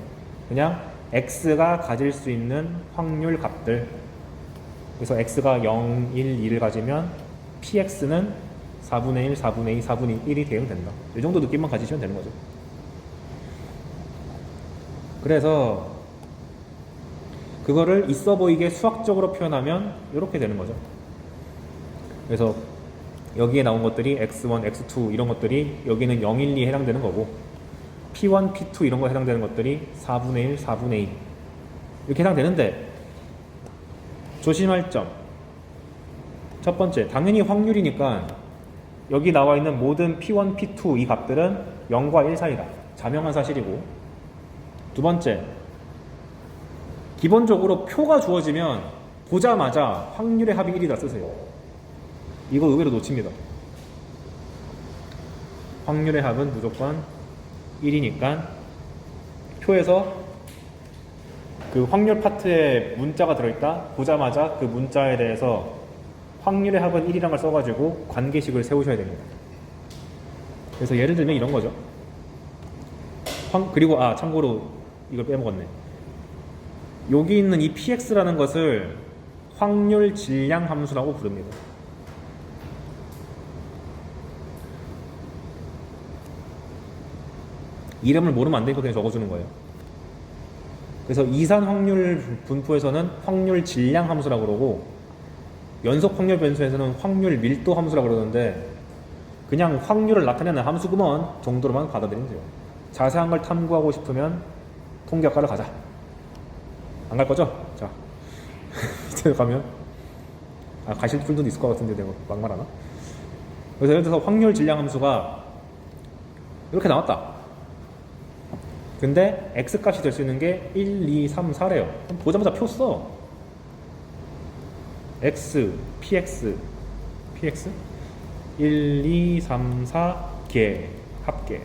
그냥 x가 가질 수 있는 확률 값들, 그래서 x가 0, 1, 2를 가지면 px는 4분의 1, 4분의 2, 4분의 1이 대응된다. 이 정도 느낌만 가지시면 되는 거죠. 그래서 그거를 있어 보이게 수학적으로 표현하면 이렇게 되는 거죠. 그래서 여기에 나온 것들이 x1, x2 이런 것들이 여기는 0, 1, 2에 해당되는 거고, p1, p2 이런 거에 해당되는 것들이 4분의 1, 4분의 2 이렇게 해당되는데, 조심할 점. 첫 번째, 당연히 확률이니까 여기 나와 있는 모든 p1, p2 이 값들은 0과 1 사이다. 자명한 사실이고, 두 번째, 기본적으로 표가 주어지면 보자마자 확률의 합이 1이다 쓰세요. 이거 의외로 놓칩니다. 확률의 합은 무조건 1이니까 표에서 그 확률 파트에 문자가 들어있다 보자마자 그 문자에 대해서 확률의 합은 1이라는 걸 써가지고 관계식을 세우셔야 됩니다. 그래서 예를 들면 이런 거죠. 그리고 참고로 이걸 빼먹었네. 여기 있는 이 px라는 것을 확률 질량 함수라고 부릅니다. 이름을 모르면 안 되니까 그냥 적어주는 거예요. 그래서 이산 확률 분포에서는 확률 질량 함수라고 그러고, 연속 확률 변수에서는 확률 밀도 함수라고 그러는데 그냥 확률을 나타내는 함수구먼 정도로만 받아들이면 돼요. 자세한 걸 탐구하고 싶으면 통계학과를 가자. 안 갈 거죠? 자, 이제 가면 가실 분들도 있을 것 같은데 내가 막말하나? 그래서 예를 들어서 확률 질량 함수가 이렇게 나왔다. 근데 x값이 될 수 있는 게 1, 2, 3, 4래요. 그럼 보자마자 표 써. x, px 1, 2, 3, 4 개, 합계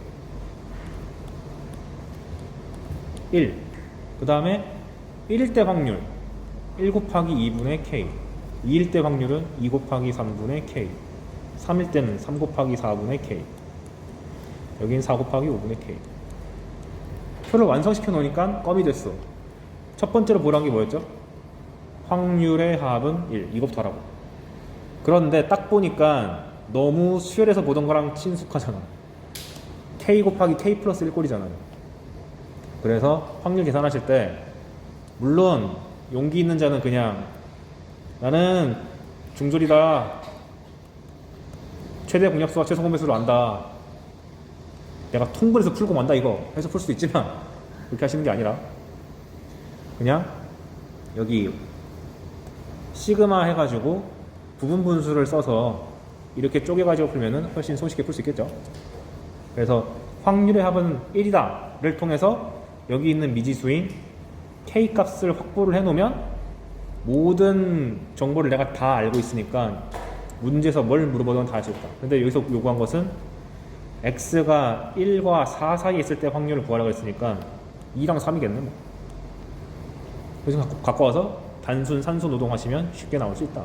1. 그 다음에 1일 때 확률 1 곱하기 2분의 k, 2일 때 확률은 2 곱하기 3분의 k, 3일 때는 3 곱하기 4분의 k, 여기는 4 곱하기 5분의 k. 표를 완성시켜 놓으니까 껌이 됐어. 첫 번째로 보라는 게 뭐였죠? 확률의 합은 1. 이것부터 하라고. 그런데 딱 보니까 너무 수열에서 보던 거랑 친숙하잖아. K 곱하기 K 플러스 1꼴이잖아요. 그래서 확률 계산하실 때 물론 용기 있는 자는 그냥 나는 중졸이다, 최대 공약수와 최소 공배수를 안다, 내가 통분해서 풀고 만다 이거 해서 풀 수도 있지만 그렇게 하시는 게 아니라 그냥 여기 시그마 해가지고 부분 분수를 써서 이렇게 쪼개가지고 풀면은 훨씬 손쉽게 풀 수 있겠죠. 그래서 확률의 합은 1이다 를 통해서 여기 있는 미지수인 K 값을 확보를 해놓으면 모든 정보를 내가 다 알고 있으니까 문제에서 뭘 물어보든 다 할 수 있다. 근데 여기서 요구한 것은 X가 1과 4 사이에 있을 때 확률을 구하라고 했으니까 2랑 3이겠네 뭐. 그래서 갖고 와서 단순 산수 노동하시면 쉽게 나올 수 있다.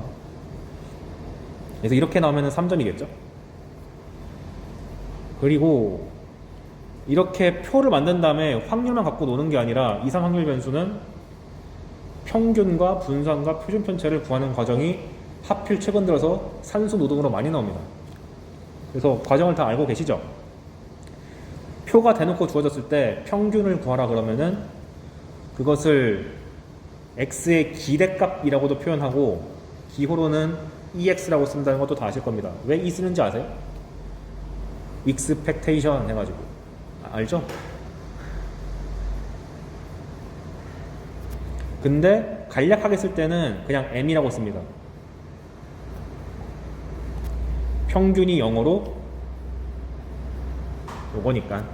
그래서 이렇게 나오면 3점이겠죠. 그리고 이렇게 표를 만든 다음에 확률만 갖고 노는 게 아니라 이상 확률 변수는 평균과 분산과 표준 편차를 구하는 과정이 하필 최근 들어서 산수 노동으로 많이 나옵니다. 그래서 과정을 다 알고 계시죠? 표가 대놓고 주어졌을 때 평균을 구하라 그러면은 그것을 x의 기대값이라고도 표현하고 기호로는 ex라고 쓴다는 것도 다 아실 겁니다. 왜 이 쓰는지 아세요? expectation 해가지고 알죠? 근데 간략하게 쓸 때는 그냥 m이라고 씁니다. 평균이 0으로 요거니까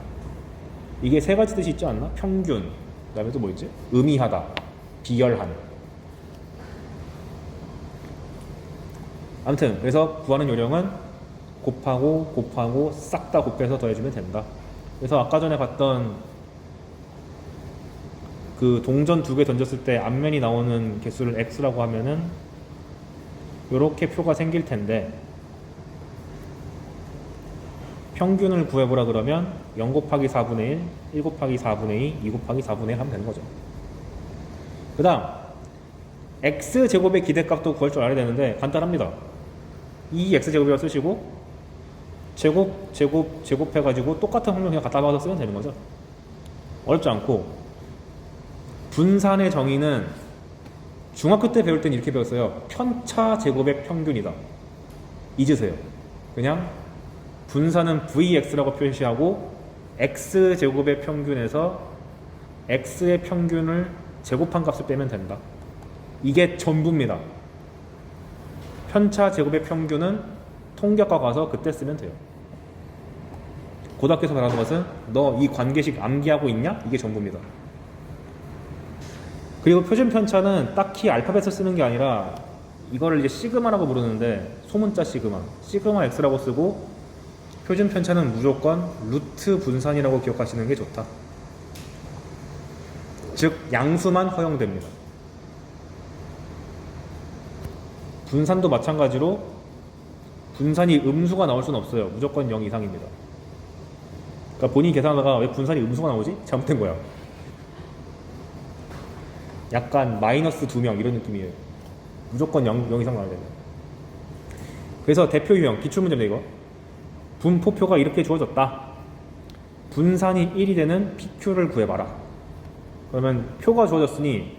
이게 세 가지 뜻이 있지 않나? 평균, 그 다음에 또 뭐 있지? 의미하다, 비열한. 아무튼 그래서 구하는 요령은 곱하고 싹 다 곱해서 더해주면 된다. 그래서 아까 전에 봤던 그 동전 2개 던졌을 때 앞면이 나오는 개수를 x라고 하면은 요렇게 표가 생길 텐데 평균을 구해보라 그러면 0 곱하기 4분의 1, 1 곱하기 4분의 2, 2 곱하기 4분의 1 하면 되는 거죠. 그 다음 x제곱의 기대값도 구할 줄 알아야 되는데 간단합니다. 이 x제곱이라고 쓰시고 제곱해가지고 똑같은 확률 그냥 갖다 박아서 쓰면 되는 거죠. 어렵지 않고 분산의 정의는 중학교 때 배울 때는 이렇게 배웠어요. 편차 제곱의 평균이다. 잊으세요. 그냥 분산은 vx라고 표시하고 x제곱의 평균에서 x의 평균을 제곱한 값을 빼면 된다. 이게 전부입니다. 편차 제곱의 평균은 통계학과 가서 그때 쓰면 돼요. 고등학교에서 말하는 것은 너 이 관계식 암기하고 있냐? 이게 전부입니다. 그리고 표준 편차는 딱히 알파벳을 쓰는 게 아니라 이거를 이제 시그마라고 부르는데 소문자 시그마 x라고 쓰고 표준 편차는 무조건 루트 분산이라고 기억하시는 게 좋다. 즉 양수만 허용됩니다. 분산도 마찬가지로 분산이 음수가 나올 수는 없어요. 무조건 0 이상입니다. 그러니까 본인이 계산하다가 왜 분산이 음수가 나오지? 잘못된 거야. 약간 마이너스 2명 이런 느낌이에요. 무조건 0 이상 나와야 됩니다. 그래서 대표 유형 기출문제입니다. 이거 분포표가 이렇게 주어졌다. 분산이 1이 되는 PQ를 구해봐라. 그러면 표가 주어졌으니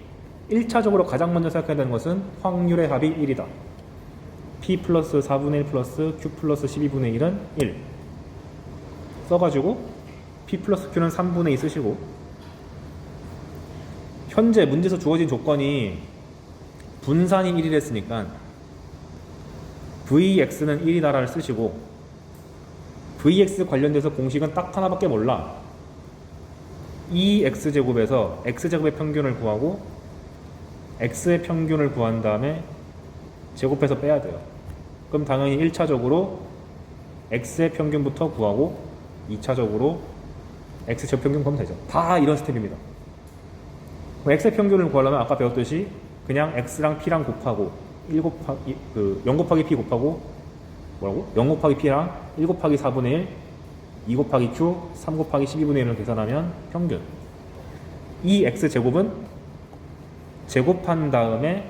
1차적으로 가장 먼저 생각해야 되는 것은 확률의 합이 1이다. P 플러스 4분의 1 플러스 Q 플러스 12분의 1은 1 써가지고 P 플러스 Q는 3분의 2 쓰시고 현재 문제에서 주어진 조건이 분산이 1이 됐으니까 Vx는 1이다라를 쓰시고 Vx 관련돼서 공식은 딱 하나밖에 몰라. 이 x제곱에서 x제곱의 평균을 구하고 x의 평균을 구한 다음에 제곱해서 빼야 돼요. 그럼 당연히 1차적으로 x의 평균부터 구하고 2차적으로 x제곱 평균 구하면 되죠. 다 이런 스텝입니다. x의 평균을 구하려면 아까 배웠듯이 그냥 x랑 p랑 곱하고 0 곱하기 p 곱하고 뭐라고? 0 곱하기 p랑 1 곱하기 4분의 1, 2 곱하기 q, 3 곱하기 12분의 1을 계산하면 평균. 이 x제곱은 제곱한 다음에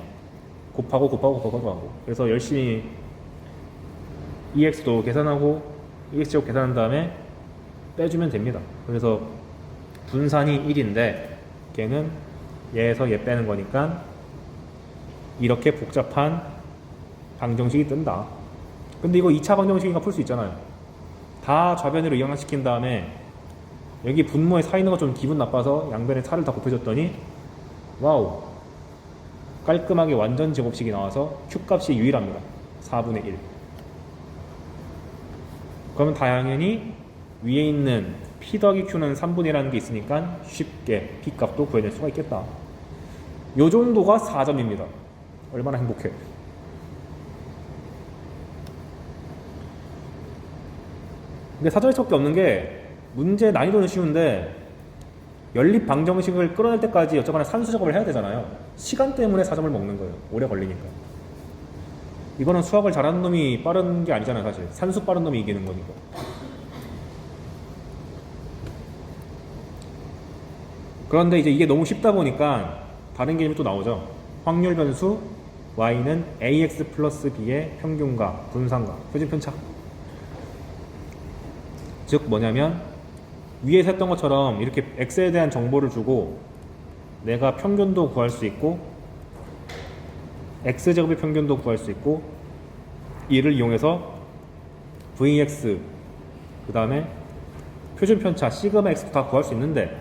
곱하고 하고. 그래서 열심히 EX도 계산하고 EX제곱 계산한 다음에 빼주면 됩니다. 그래서 분산이 1인데 걔는 얘에서 얘 빼는 거니까 이렇게 복잡한 방정식이 뜬다. 근데 이거 2차 방정식이니까 풀 수 있잖아요. 다 좌변으로 이항시킨 다음에 여기 분모에 사 있는 거 좀 기분 나빠서 양변에 차를 다 곱해줬더니 와우, 깔끔하게 완전 제곱식이 나와서 Q값이 유일합니다. 4분의 1. 그러면 당연히 위에 있는 P 더하기 Q는 3분의 1이라는 게 있으니까 쉽게 P값도 구해낼 수가 있겠다. 요 정도가 4점입니다. 얼마나 행복해. 근데 사전일 수밖에 없는 게 문제 난이도는 쉬운데 연립 방정식을 끌어낼 때까지 어쩌거나 산수 작업을 해야 되잖아요. 시간 때문에 4점을 먹는 거예요. 오래 걸리니까. 이거는 수학을 잘하는 놈이 빠른 게 아니잖아요. 사실 산수 빠른 놈이 이기는 거니까. 그런데 이제 이게 너무 쉽다 보니까 다른 개념이 또 나오죠. 확률 변수 y는 ax 플러스 b의 평균과 분산과 표준 편차. 즉 뭐냐면 위에서 했던 것처럼 이렇게 x에 대한 정보를 주고 내가 평균도 구할 수 있고 x제곱의 평균도 구할 수 있고 이를 이용해서 vx 그 다음에 표준 편차 시그마 x도 다 구할 수 있는데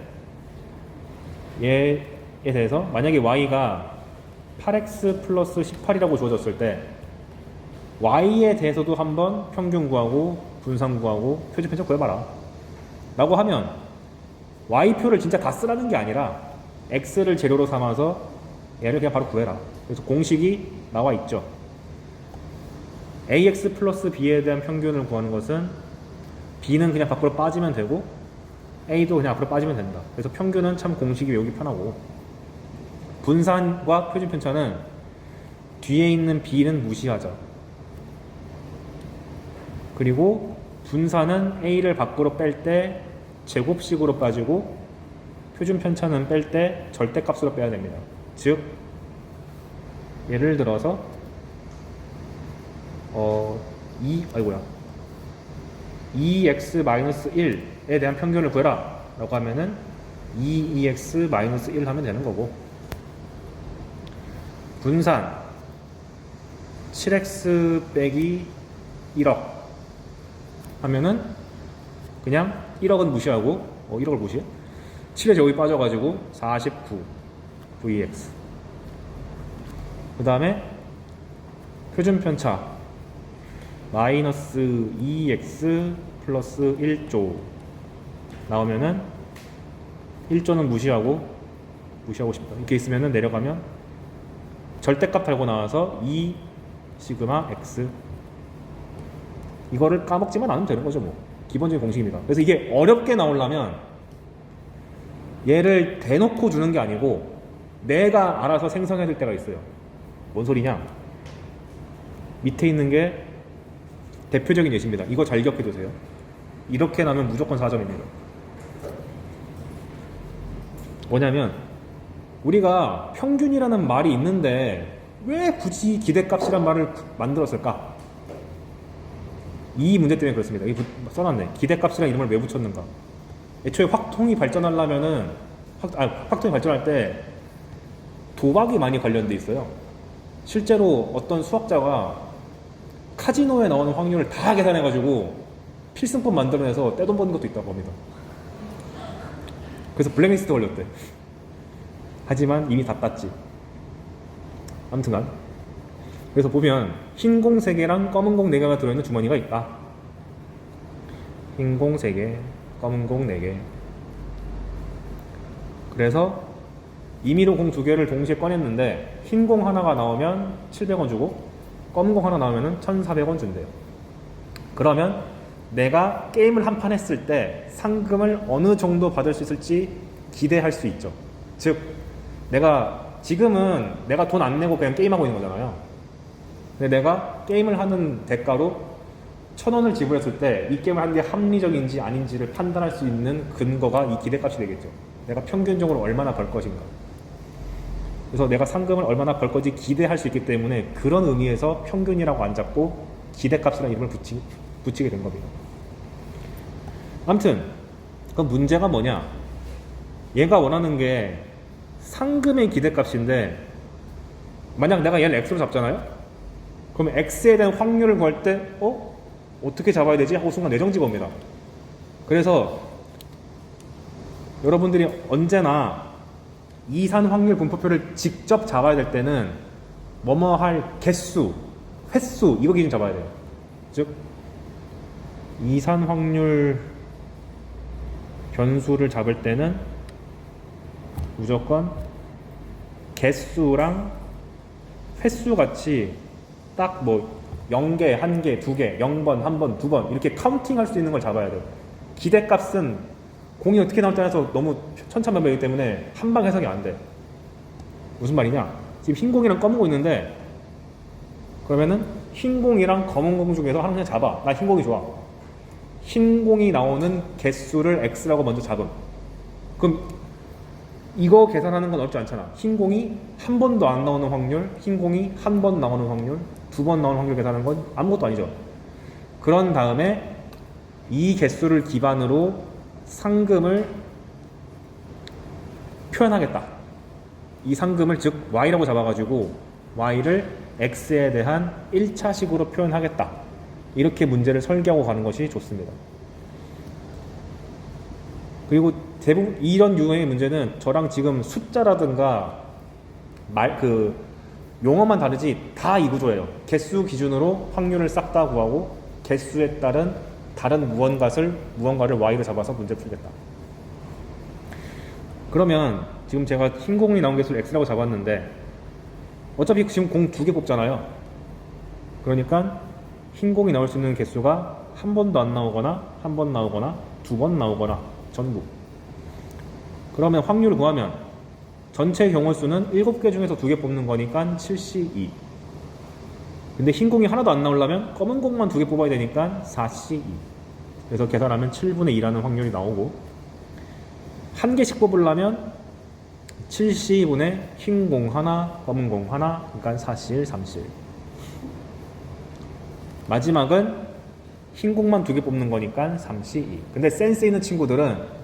얘에 대해서 만약에 y가 8x 플러스 18이라고 주어졌을 때 y에 대해서도 한번 평균 구하고 분산 구하고 표준 편차 구해봐라 라고 하면 y표를 진짜 다 쓰라는 게 아니라 x를 재료로 삼아서 얘를 그냥 바로 구해라. 그래서 공식이 나와 있죠. ax 플러스 b에 대한 평균을 구하는 것은 b는 그냥 밖으로 빠지면 되고 a도 그냥 앞으로 빠지면 된다. 그래서 평균은 참 공식이 외우기 편하고 분산과 표준 편차는 뒤에 있는 b는 무시하자. 그리고 분산은 a를 밖으로 뺄 때 제곱식으로 빠지고 표준 편차는 뺄 때 절대값으로 빼야 됩니다. 즉 예를 들어서 2x-1에 대한 평균을 구해라 라고 하면은 2x-1 하면 되는 거고, 분산 7x 빼기 1억 하면은 그냥 1억은 무시하고 1억을 무시해? 7의 제곱이 빠져가지고 49 vx. 그 다음에 표준 편차 마이너스 2x 플러스 1조 나오면은 1조는 무시하고 싶다. 이렇게 있으면은 내려가면 절대값 달고 나와서 2 시그마 x. 이거를 까먹지만 않으면 되는 거죠. 뭐 기본적인 공식입니다. 그래서 이게 어렵게 나오려면 얘를 대놓고 주는 게 아니고 내가 알아서 생성해야 될 때가 있어요. 뭔 소리냐? 밑에 있는 게 대표적인 예시입니다. 이거 잘 기억해 두세요. 이렇게 나면 무조건 4점입니다. 뭐냐면 우리가 평균이라는 말이 있는데 왜 굳이 기대값이란 말을 만들었을까? 이 문제 때문에 그렇습니다. 여기 써놨네. 기대값이라는 이름을 왜 붙였는가? 애초에 확통이 발전하려면은 확통이 발전할 때 도박이 많이 관련돼 있어요. 실제로 어떤 수학자가 카지노에 나오는 확률을 다 계산해가지고 필승법 만들어내서 떼돈 버는 것도 있다고 합니다. 그래서 블랙리스트 걸렸대. 하지만 이미 다 땄지. 아무튼간 그래서 보면 흰 공 3개랑 검은 공 4개가 들어있는 주머니가 있다. 흰 공 3개, 검은 공 4개. 그래서 임의로 공 2개를 동시에 꺼냈는데 흰 공 하나가 나오면 700원 주고 검은 공 하나 나오면 1,400원 준대요. 그러면 내가 게임을 한 판 했을 때 상금을 어느 정도 받을 수 있을지 기대할 수 있죠. 즉 지금은 내가 돈 안 내고 그냥 게임하고 있는 거잖아요. 근데 내가 게임을 하는 대가로 1,000원을 지불했을 때 이 게임을 하는 게 합리적인지 아닌지를 판단할 수 있는 근거가 이 기대값이 되겠죠. 내가 평균적으로 얼마나 벌 것인가. 그래서 내가 상금을 얼마나 벌 건지 기대할 수 있기 때문에 그런 의미에서 평균이라고 안 잡고 기대값이라는 이름을 붙이게 된 겁니다. 아무튼 그 문제가 뭐냐, 얘가 원하는 게 상금의 기대값인데 만약 내가 얘를 x로 잡잖아요? 그러면 x에 대한 확률을 구할 때 어떻게 잡아야 되지? 하고 순간 내정지가 옵니다. 그래서 여러분들이 언제나 이산 확률 분포표를 직접 잡아야 될 때는 뭐뭐 할 개수, 횟수 이거 기준 잡아야 돼요. 즉 이산 확률 변수를 잡을 때는 무조건 개수랑 횟수 같이 딱 뭐 0개, 1개, 2개, 0번, 1번, 2번 이렇게 카운팅 할 수 있는 걸 잡아야 돼요. 기대값은 공이 어떻게 나올 때 해서 너무 천차만별이기 때문에 한방 해석이 안 돼. 무슨 말이냐? 지금 흰 공이랑 검은 공 있는데 그러면은 흰 공이랑 검은 공 중에서 하나 그냥 잡아. 나 흰 공이 좋아. 흰 공이 나오는 개수를 x라고 먼저 잡음. 그럼 이거 계산하는 건 어렵지 않잖아. 흰 공이 한 번도 안 나오는 확률, 흰 공이 한 번 나오는 확률, 2번 나오는 확률 계산하는 건 아무것도 아니죠. 그런 다음에 이 개수를 기반으로 상금을 표현하겠다. 이 상금을 즉 y라고 잡아가지고 y를 x에 대한 1차식으로 표현하겠다. 이렇게 문제를 설계하고 가는 것이 좋습니다. 그리고 대부분 이런 유형의 문제는 저랑 지금 숫자라든가 용어만 다르지 다 이 구조예요. 개수 기준으로 확률을 싹 다 구하고 개수에 따른 다른 무언가를 y로 잡아서 문제 풀겠다. 그러면 지금 제가 흰 공이 나온 개수를 x라고 잡았는데 어차피 지금 공 2개 뽑잖아요. 그러니까 흰 공이 나올 수 있는 개수가 한 번도 안 나오거나 한 번 나오거나 2번 나오거나 전부. 그러면 확률을 구하면 전체 경우수는 7개 중에서 2개 뽑는 거니까 7C2. 근데 흰 공이 하나도 안 나오려면 검은 공만 2개 뽑아야 되니까 4C2. 그래서 계산하면 7분의 2라는 확률이 나오고 한 개씩 뽑으려면 7C분의 흰 공 하나, 검은 공 하나, 그러니까 4C1, 3C1. 마지막은 흰 공만 2개 뽑는 거니까 3C2. 근데 센스 있는 친구들은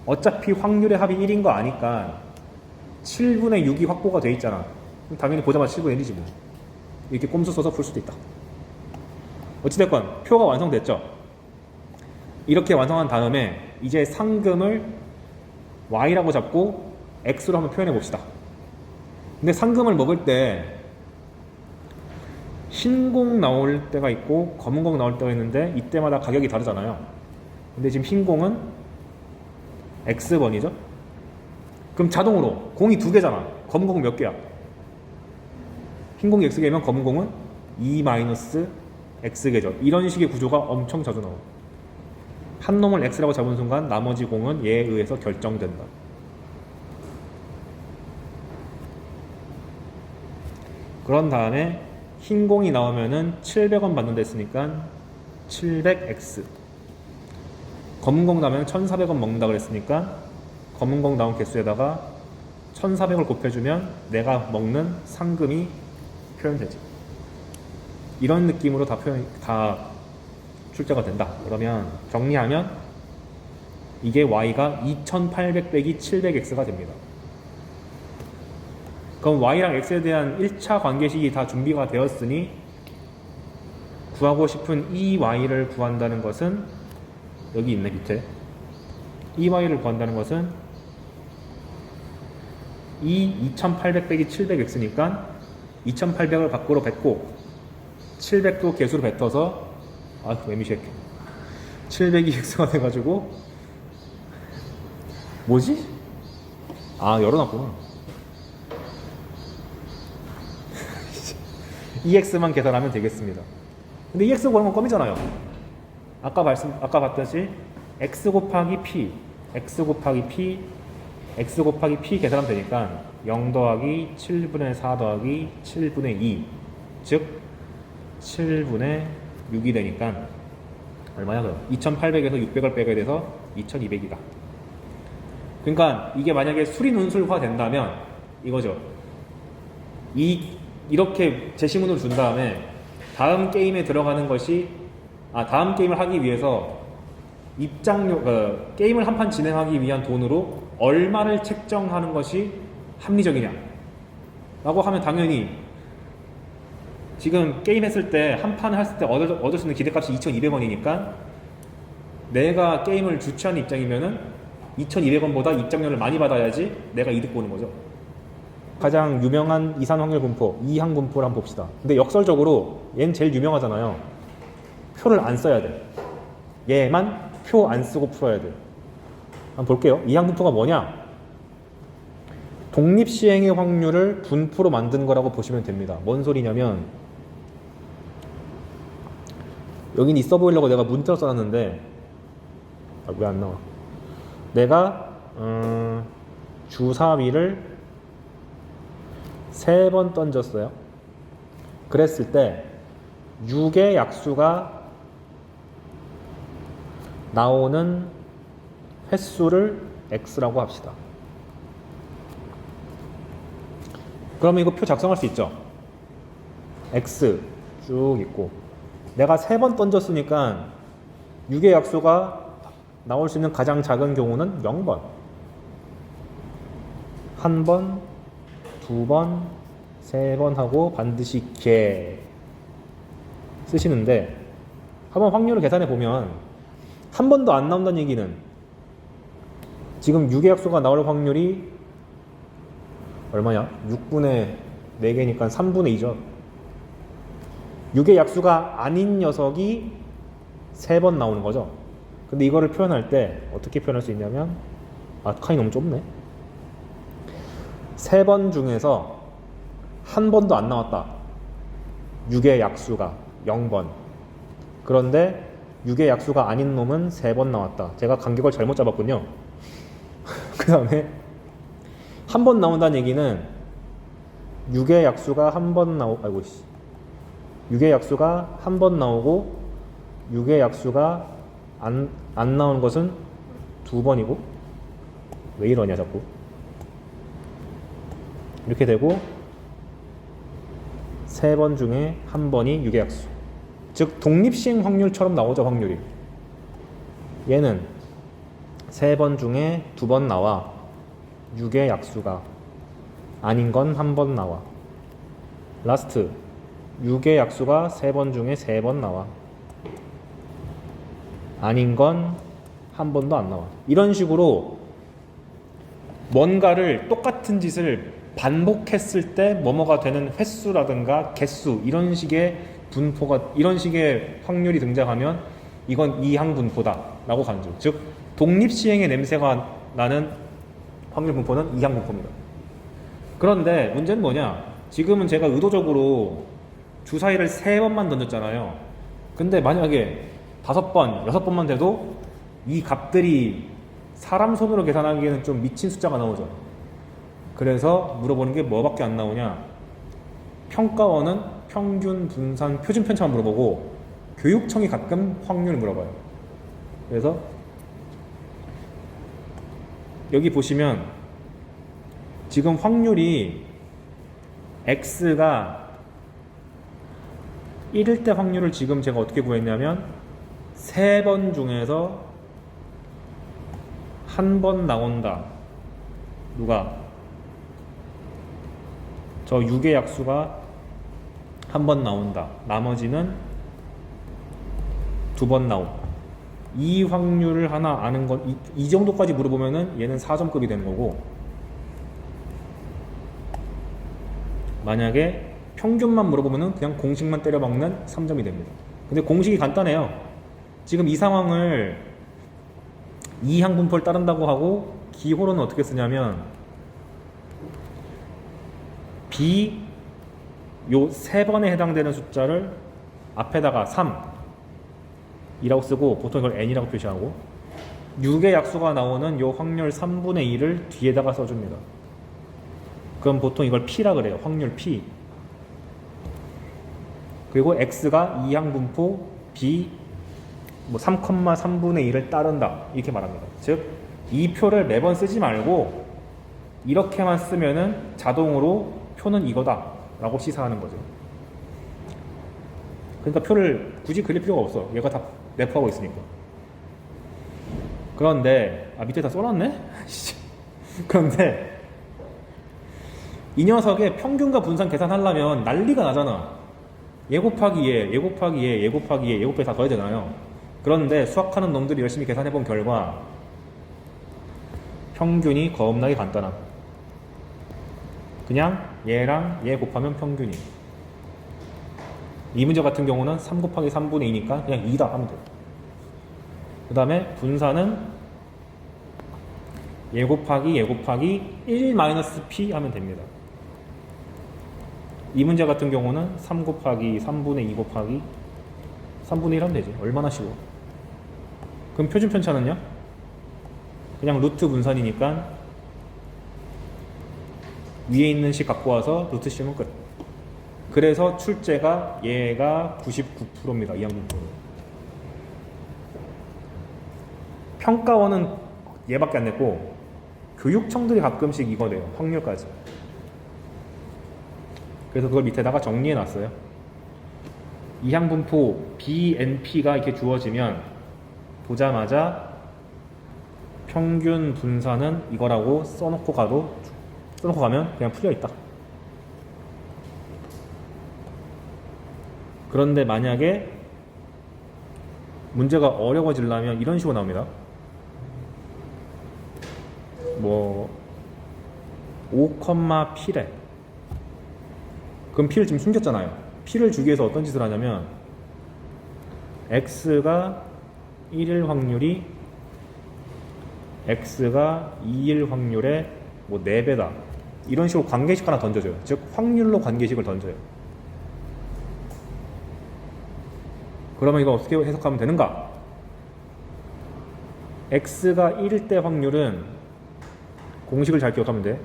어차피 확률의 합이 1인 거 아니까 7분의 6이 확보가 돼 있잖아. 당연히 보자마자 7분의 1이지 뭐. 이렇게 꼼수 써서 풀 수도 있다. 어찌됐건 표가 완성됐죠. 이렇게 완성한 다음에 이제 상금을 y라고 잡고 x로 한번 표현해 봅시다. 근데 상금을 먹을 때 흰 공 나올 때가 있고 검은 공 나올 때가 있는데 이때마다 가격이 다르잖아요. 근데 지금 흰 공은 x번이죠. 그럼 자동으로 공이 2개잖아. 검은 공은 몇 개야? 흰 공이 x개면 검은 공은 2-x개죠. 이런 식의 구조가 엄청 자주 나와요. 한 놈을 x라고 잡은 순간 나머지 공은 얘에 의해서 결정된다. 그런 다음에 흰 공이 나오면은 700원 받는다 했으니까 700x. 검은 공 나오면 1400원 먹는다 그랬으니까 검은 공 나온 개수에다가 1400을 곱해주면 내가 먹는 상금이 표현되지. 이런 느낌으로 다 출제가 된다. 그러면 정리하면 이게 y가 2800 빼기 700x가 됩니다. 그럼 y랑 x에 대한 1차 관계식이 다 준비가 되었으니 구하고 싶은 이 y를 구한다는 것은 여기 있네 밑에. 이 y를 구한다는 것은 이 2800 빼기 700x니까 2800을 밖으로 뱉고 700도 개수로 뱉어서 매미쉐 700이 x가 돼가지고 뭐지? 열어놨구나. EX만 계산하면 되겠습니다. 근데 EX 구하는 건 껌이잖아요. 아까 봤듯이 X 곱하기 P, X 곱하기 P, X 곱하기 P 계산하면 되니까 0 더하기 7분의 4 더하기 7분의 2, 즉 7분의 6이 되니까 얼마냐 그럼? 2800에서 600을 빼게 돼서 2200이다. 그러니까 이게 만약에 수리 논술화 된다면 이거죠. 이렇게 제시문을 준 다음에 다음 게임에 들어가는 것이 다음 게임을 하기 위해서 입장료 게임을 한 판 진행하기 위한 돈으로 얼마를 책정하는 것이 합리적이냐 라고 하면 당연히 지금 게임 했을 때 한 판을 했을 때 얻을 수 있는 기대값이 2,200원이니까 내가 게임을 주최하는 입장이면은 2,200원보다 입장료를 많이 받아야지 내가 이득 보는 거죠. 가장 유명한 이산 확률 분포, 이항 분포를 한번 봅시다. 근데 역설적으로 얘는 제일 유명하잖아요. 표를 안 써야 돼. 얘만 표 안 쓰고 풀어야 돼. 한번 볼게요. 이항 분포가 뭐냐? 독립 시행의 확률을 분포로 만든 거라고 보시면 됩니다. 뭔 소리냐면 여긴 있어 보이려고 내가 문자로 써놨는데 왜 안 나와? 내가 주사위를 3번 던졌어요. 그랬을 때 6의 약수가 나오는 횟수를 x라고 합시다. 그러면 이거 표 작성할 수 있죠? x 쭉 있고 내가 3번 던졌으니까 6의 약수가 나올 수 있는 가장 작은 경우는 0번 1번, 2번, 3번 하고 반드시 개 쓰시는데 한번 확률을 계산해 보면 한 번도 안 나온다는 얘기는 지금 6의 약수가 나올 확률이 얼마냐? 6분의 4개니까 3분의 2죠. 6의 약수가 아닌 녀석이 3번 나오는 거죠. 근데 이거를 표현할 때 어떻게 표현할 수 있냐면 칸이 너무 좁네. 3번 중에서 한 번도 안 나왔다. 6의 약수가 0번. 그런데 6의 약수가 아닌 놈은 3번 나왔다. 제가 간격을 잘못 잡았군요. 그 다음에 한 번 나온다는 얘기는 6의 약수가 한 번 나오고 6의 약수가 한 번 나오고 6의 약수가 안 나오는 것은 2번이고 왜 이러냐 자꾸 이렇게 되고 3번 중에 한 번이 6의 약수 즉 독립시행 확률처럼 나오죠. 확률이 얘는 3번 중에 2번 나와 6의 약수가 아닌 건 한 번 나와 라스트 6의 약수가 3번 중에 3번 나와 아닌 건 한 번도 안 나와. 이런 식으로 뭔가를 똑같은 짓을 반복했을 때 뭐뭐가 되는 횟수라든가 개수 이런 식의 분포가 이런 식의 확률이 등장하면 이건 이항 분포다 라고 간주. 즉 독립시행의 냄새가 나는 확률 분포는 이항 분포입니다. 그런데 문제는 뭐냐? 지금은 제가 의도적으로 주사위를 3번만 던졌잖아요. 근데 만약에 5번, 6번만 돼도 이 값들이 사람 손으로 계산하기에는 좀 미친 숫자가 나오죠. 그래서 물어보는 게 뭐밖에 안 나오냐? 평가원은 평균, 분산, 표준 편차만 물어보고 교육청이 가끔 확률을 물어봐요. 그래서 여기 보시면 지금 확률이 x가 1일 때 확률을 지금 제가 어떻게 구했냐면 3번 중에서 한 번 나온다. 누가? 저 6의 약수가 한 번 나온다. 나머지는 2번 나온다. 이 확률을 하나 아는 건 이 정도까지 물어보면은 얘는 4점급이 되는 거고 만약에 평균만 물어보면은 그냥 공식만 때려박는 3점이 됩니다. 근데 공식이 간단해요. 지금 이 상황을 이항 분포를 따른다고 하고 기호로는 어떻게 쓰냐면 B 요 3번에 해당되는 숫자를 앞에다가 3이라고 쓰고 보통 이걸 n이라고 표시하고 6의 약수가 나오는 요 확률 3분의 2를 뒤에다가 써줍니다. 그럼 보통 이걸 P라 그래요. 확률 P. 그리고 X가 이항 분포 B 3,3분의 1을 따른다. 이렇게 말합니다. 즉 이 표를 매번 쓰지 말고 이렇게만 쓰면은 자동으로 표는 이거다 라고 시사하는 거죠. 그러니까 표를 굳이 그릴 필요가 없어. 얘가 다 내포하고 있으니까. 그런데 밑에 다 써놨네? 그런데 이 녀석의 평균과 분산 계산하려면 난리가 나잖아. 얘 곱하기 얘, 얘 곱하기 얘, 얘 곱하기 얘, 얘 곱하기 다 더해야 되잖아요. 그런데 수학하는 놈들이 열심히 계산해본 결과 평균이 겁나게 간단하고, 그냥 얘랑 얘 곱하면 평균이. 이 문제 같은 경우는 3 곱하기 3분의 2니까 그냥 2다 하면 돼요. 그 다음에 분산은 얘 곱하기 1 마이너스 p 하면 됩니다. 이 문제 같은 경우는 3 곱하기 3분의 2 곱하기 3분의 1 하면 되지. 얼마나 쉬워. 그럼 표준 편차는요? 그냥 루트 분산이니까 위에 있는 식 갖고 와서 루트 씌우면 끝. 그래서 출제가 얘가 99%입니다. 이항분포. 평가원은 얘밖에 안 냈고 교육청들이 가끔씩 이거 내요. 확률까지. 그래서 그걸 밑에다가 정리해 놨어요. 이항분포 BNP가 이렇게 주어지면 보자마자 평균 분산은 이거라고 써놓고 가면 그냥 풀려있다. 그런데 만약에 문제가 어려워지려면 이런 식으로 나옵니다. 5,P래. 그럼 P를 지금 숨겼잖아요. P를 주기 위해서 어떤 짓을 하냐면 X가 1일 확률이 X가 2일 확률의 4배다. 이런 식으로 관계식 하나 던져줘요. 즉 확률로 관계식을 던져요. 그러면 이거 어떻게 해석하면 되는가? X가 1일 때 확률은 공식을 잘 기억하면 돼.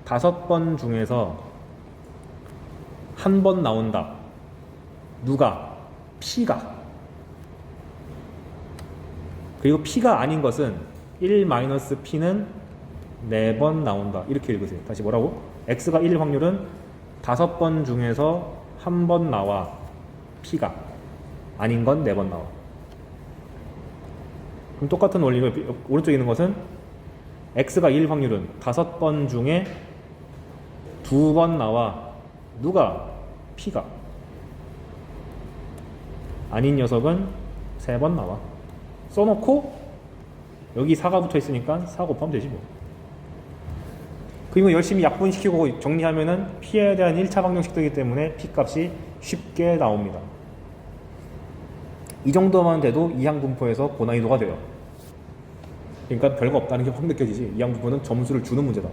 5번 중에서 한 번 나온다. 누가? P가. 그리고 P가 아닌 것은 1-P는 4번 나온다. 이렇게 읽으세요. 다시 뭐라고? X가 1일 확률은 5번 중에서 한 번 나와. P가. 아닌 건 4번 나와. 그럼 똑같은 원리로 오른쪽에 있는 것은 X가 1일 확률은 5번 중에 2번 나와. 누가? P가. 아닌 녀석은 3번 나와. 써놓고 여기 4가 붙어 있으니까 4 곱하면 되지 뭐. 그리고 열심히 약분시키고 정리하면은 P에 대한 1차 방정식이기 때문에 P 값이 쉽게 나옵니다. 이 정도만 돼도 이항분포에서 고난이도가 돼요. 그러니까 별거 없다는 게 확 느껴지지. 이항분포는 점수를 주는 문제다.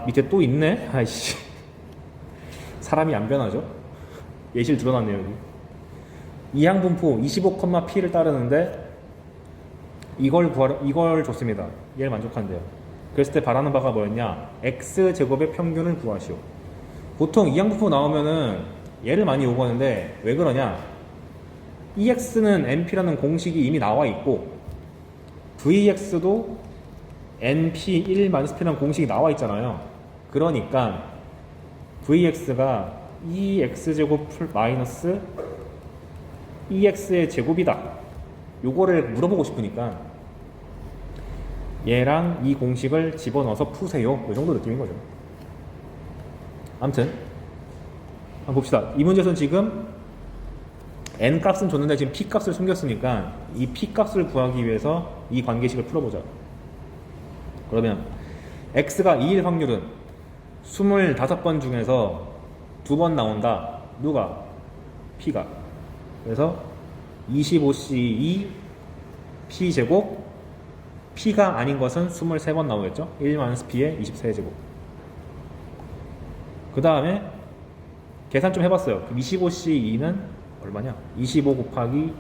밑에 또 있네? 아이씨. 사람이 안 변하죠? 예시를 드러났네요, 여기. 이항분포 25,P를 따르는데 이걸 줬습니다. 얘를 만족한대요. 그랬을 때 바라는 바가 뭐였냐? X제곱의 평균을 구하시오. 보통 이항분포 나오면은 얘를 많이 요구하는데 왜 그러냐? EX는 NP라는 공식이 이미 나와 있고 VX도 NP1-P라는 공식이 나와 있잖아요. 그러니까 VX가 2X제곱 마이너스 2X의 제곱이다. 요거를 물어보고 싶으니까 얘랑 이 공식을 집어넣어서 푸세요. 이 정도 느낌인 거죠. 아무튼 한번 봅시다. 이 문제에서는 지금 n 값은 줬는데 지금 p 값을 숨겼으니까 이 p 값을 구하기 위해서 이 관계식을 풀어보자. 그러면 x가 2일 확률은 25번 중에서 2번 나온다. 누가? p가. 그래서 25c2 p제곱, p가 아닌 것은 23번 나오겠죠? 1-p의 23제곱. 그 다음에 계산 좀 해봤어요. 25c2는 얼마냐? 25 곱하기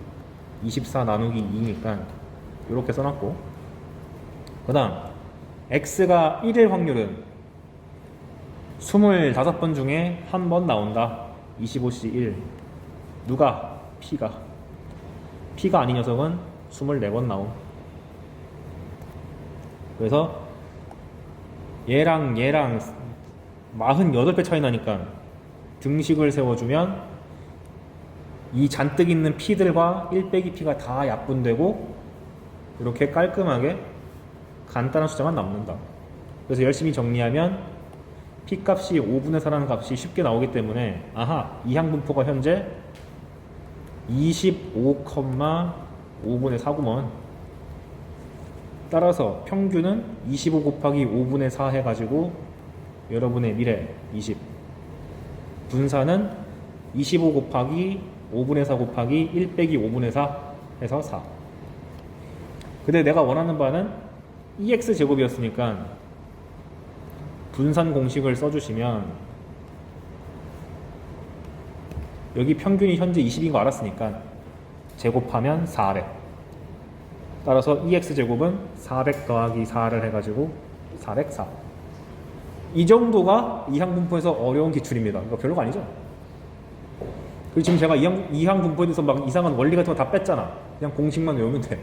24 나누기 2니까 이렇게 써놨고, 그 다음 x가 1일 확률은 25번 중에 한 번 나온다. 25c1. 누가? p가. p가 아닌 녀석은 24번 나옴. 그래서 얘랑 48배 차이 나니까 등식을 세워주면 이 잔뜩 있는 p들과 1 빼기 p가 다 약분되고 이렇게 깔끔하게 간단한 숫자만 남는다. 그래서 열심히 정리하면 p 값이 5분의 4라는 값이 쉽게 나오기 때문에 아하, 이항분포가 현재 25,5분의 4구먼. 따라서 평균은 25 곱하기 5분의 4 해가지고 여러분의 미래 20. 분산은 25 곱하기 5분의 4 곱하기 1 빼기 5분의 4 해서 4. 근데 내가 원하는 바는 EX 제곱이었으니까 분산 공식을 써주시면 여기 평균이 현재 20인 거 알았으니까 제곱하면 4래. 따라서 EX 제곱은 400 더하기 4를 해가지고 404. 이 정도가 이항분포에서 어려운 기출입니다. 이거 별로가 아니죠? 그리고 지금 제가 이항분포에 대해서 막 이상한 원리 같은 거 다 뺐잖아. 그냥 공식만 외우면 돼.